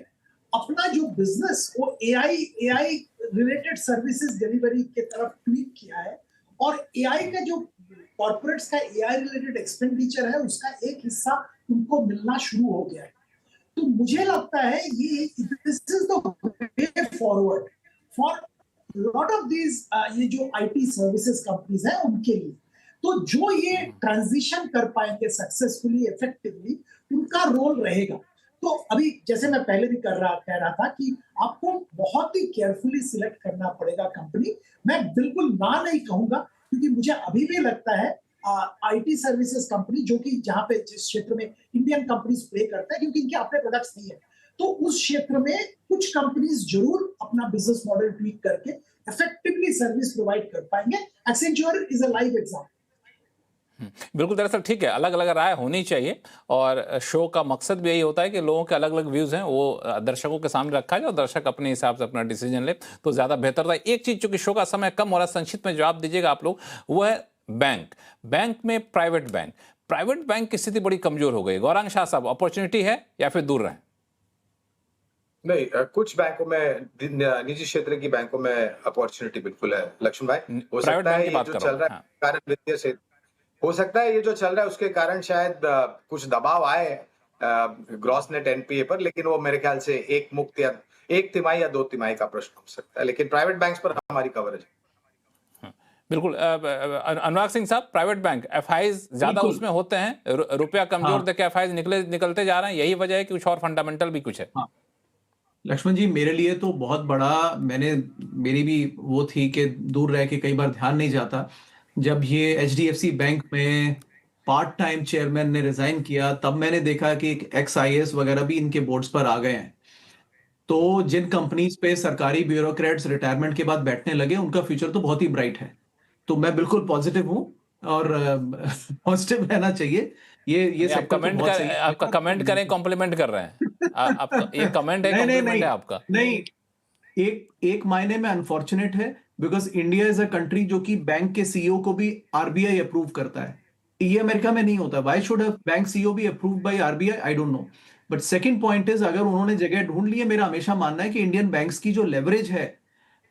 अपना जो बिजनेस वो एआई रिलेटेड सर्विसेज डिलीवरी की तरफ ट्वीट किया है, और एआई का जो कॉर्पोरेट्स का एआई रिलेटेड एक्सपेंडिचर है उसका एक हिस्सा उनको मिलना शुरू हो गया है। तो मुझे लगता है ये this is the way forward for lot of these, ये जो आईटी सर्विसेज कंपनीज हैं उनके लिए। तो जो ये ट्रांजिशन कर पाएंगे सक्सेसफुली, इफेक्टिवली, उनका रोल रहेगा। तो अभी जैसे मैं पहले भी कह रहा था कि आपको बहुत ही केयरफुली सिलेक्ट करना पड़ेगा कंपनी। मैं बिल्कुल ना नहीं कहूंगा, क्योंकि मुझे अभी भी लगता है आईटी सर्विसेज कंपनी, जो कि जहां पे जिस क्षेत्र में इंडियन कंपनीज प्ले करते हैं, क्योंकि इनके अपने प्रोडक्ट्स नहीं है, तो उस क्षेत्र में कुछ कंपनीज जरूर अपना बिजनेस मॉडल ट्वीक करके इफेक्टिवली सर्विस प्रोवाइड कर पाएंगे। एक्सेंचुअर इज अ लाइव एग्जांपल। बिल्कुल, दरअसल ठीक है, अलग अलग राय होनी चाहिए, और शो का मकसद भी यही होता है कि लोगों के अलग अलग व्यूज़ हैं वो दर्शकों के सामने रखा जाए और दर्शक अपने हिसाब से अपना डिसीजन ले, तो ज़्यादा बेहतर था। एक चीज़, चूंकि शो का समय कम हो रहा है, संक्षिप्त में जवाब दीजिएगा आप लोग, वो है बैंक में प्राइवेट बैंक की स्थिति बड़ी कमजोर हो गई। गौरांग शाह साहब, अपॉर्चुनिटी है या फिर दूर रहें? नहीं, कुछ बैंकों में, निजी क्षेत्र की बैंकों में अपॉर्चुनिटी बिल्कुल है लक्ष्मण भाई। हो सकता है ये जो चल रहा है कारण वित्तीय से, हो सकता है ये जो चल रहा है उसके कारण शायद कुछ दबाव आए ग्रॉस नेट एनपीए पर, लेकिन वो मेरे ख्याल से एक तिमाही या 2 तिमाही का प्रश्न हो सकता है, लेकिन प्राइवेट बैंक्स पर हमारी कवरेज है। बिल्कुल। अनुराग सिंह साहब, प्राइवेट बैंक एफआईज ज्यादा उसमें होते हैं, रुपया कमजोर देके एफआईज निकलते जा रहे हैं, यही वजह है कि कुछ और फंडामेंटल भी कुछ है? लक्ष्मण जी, मेरे लिए तो बहुत बड़ा, मेरी भी वो थी कि दूर रह के कई बार ध्यान नहीं जाता। जब ये एचडीएफसी बैंक में पार्ट टाइम चेयरमैन ने रिजाइन किया, तब मैंने देखा कि एक्स आईएएस वगैरह भी इनके बोर्ड्स पर आ गए हैं। तो जिन कंपनीज पे सरकारी ब्यूरोक्रेट्स रिटायरमेंट के बाद बैठने लगे, उनका फ्यूचर तो बहुत ही ब्राइट है। तो मैं बिल्कुल पॉजिटिव हूँ, और पॉजिटिव रहना चाहिए। ये आप सेक्टर तो कमेंट बहुत कर, सही है। आपका कमेंट करें, कॉम्प्लीमेंट कर रहे हैं आपका ये कमेंट है, नहीं नहीं कॉम्प्लीमेंट नहीं है आपका? नहीं, एक मायने में अनफॉर्चुनेट है, because India is a country जो कि बैंक के सीईओ को भी आरबीआई अप्रूव करता है। ये अमेरिका में नहीं होता। Why should a bank CEO be approved by RBI? I don't know. But second point is, अगर उन्होंने जगह ढूंढ ली है, मेरा हमेशा मानना है कि इंडियन बैंक्स की जो लेवरेज है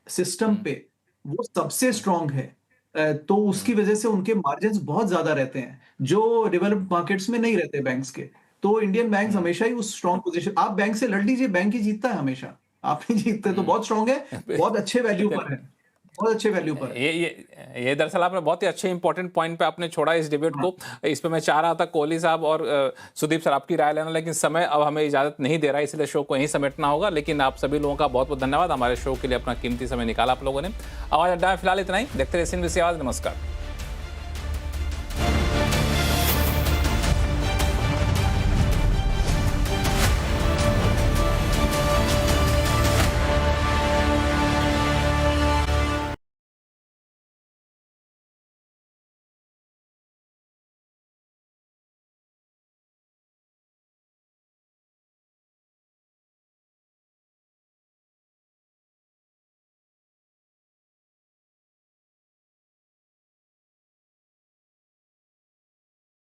सिस्टम पे, वो सबसे स्ट्रांग है। तो उसकी वजह से उनके मार्जिन्स बहुत ज्यादा रहते हैं, जो डेवलप्ड मार्केट्स में नहीं रहते बैंक्स के। तो इंडियन बैंक्स हमेशा ही उस स्ट्रांग पोजीशन, आप बैंक से लड़ लीजिए, बैंक ही जीतता है हमेशा। आप नहीं जीतते, तो बहुत स्ट्रांग है, बहुत अच्छे वैल्यू पर है, बहुत अच्छे वैल्यू पर है। ये दरअसल आपने बहुत ही अच्छे इंपॉर्टेंट पॉइंट पे आपने छोड़ा इस डिबेट को। इस पे मैं चाह रहा था कोहली साहब और सुदीप सर आपकी राय लेना, लेकिन समय अब हमें इजाजत नहीं दे रहा, इसलिए शो को यहीं समेटना होगा। लेकिन आप सभी लोगों का बहुत बहुत धन्यवाद, हमारे शो के लिए अपना कीमती समय निकाला आप लोगों ने। आवाज अड्डा में फिलहाल इतना ही। देखते रहिए CNBC आवाज। नमस्कार।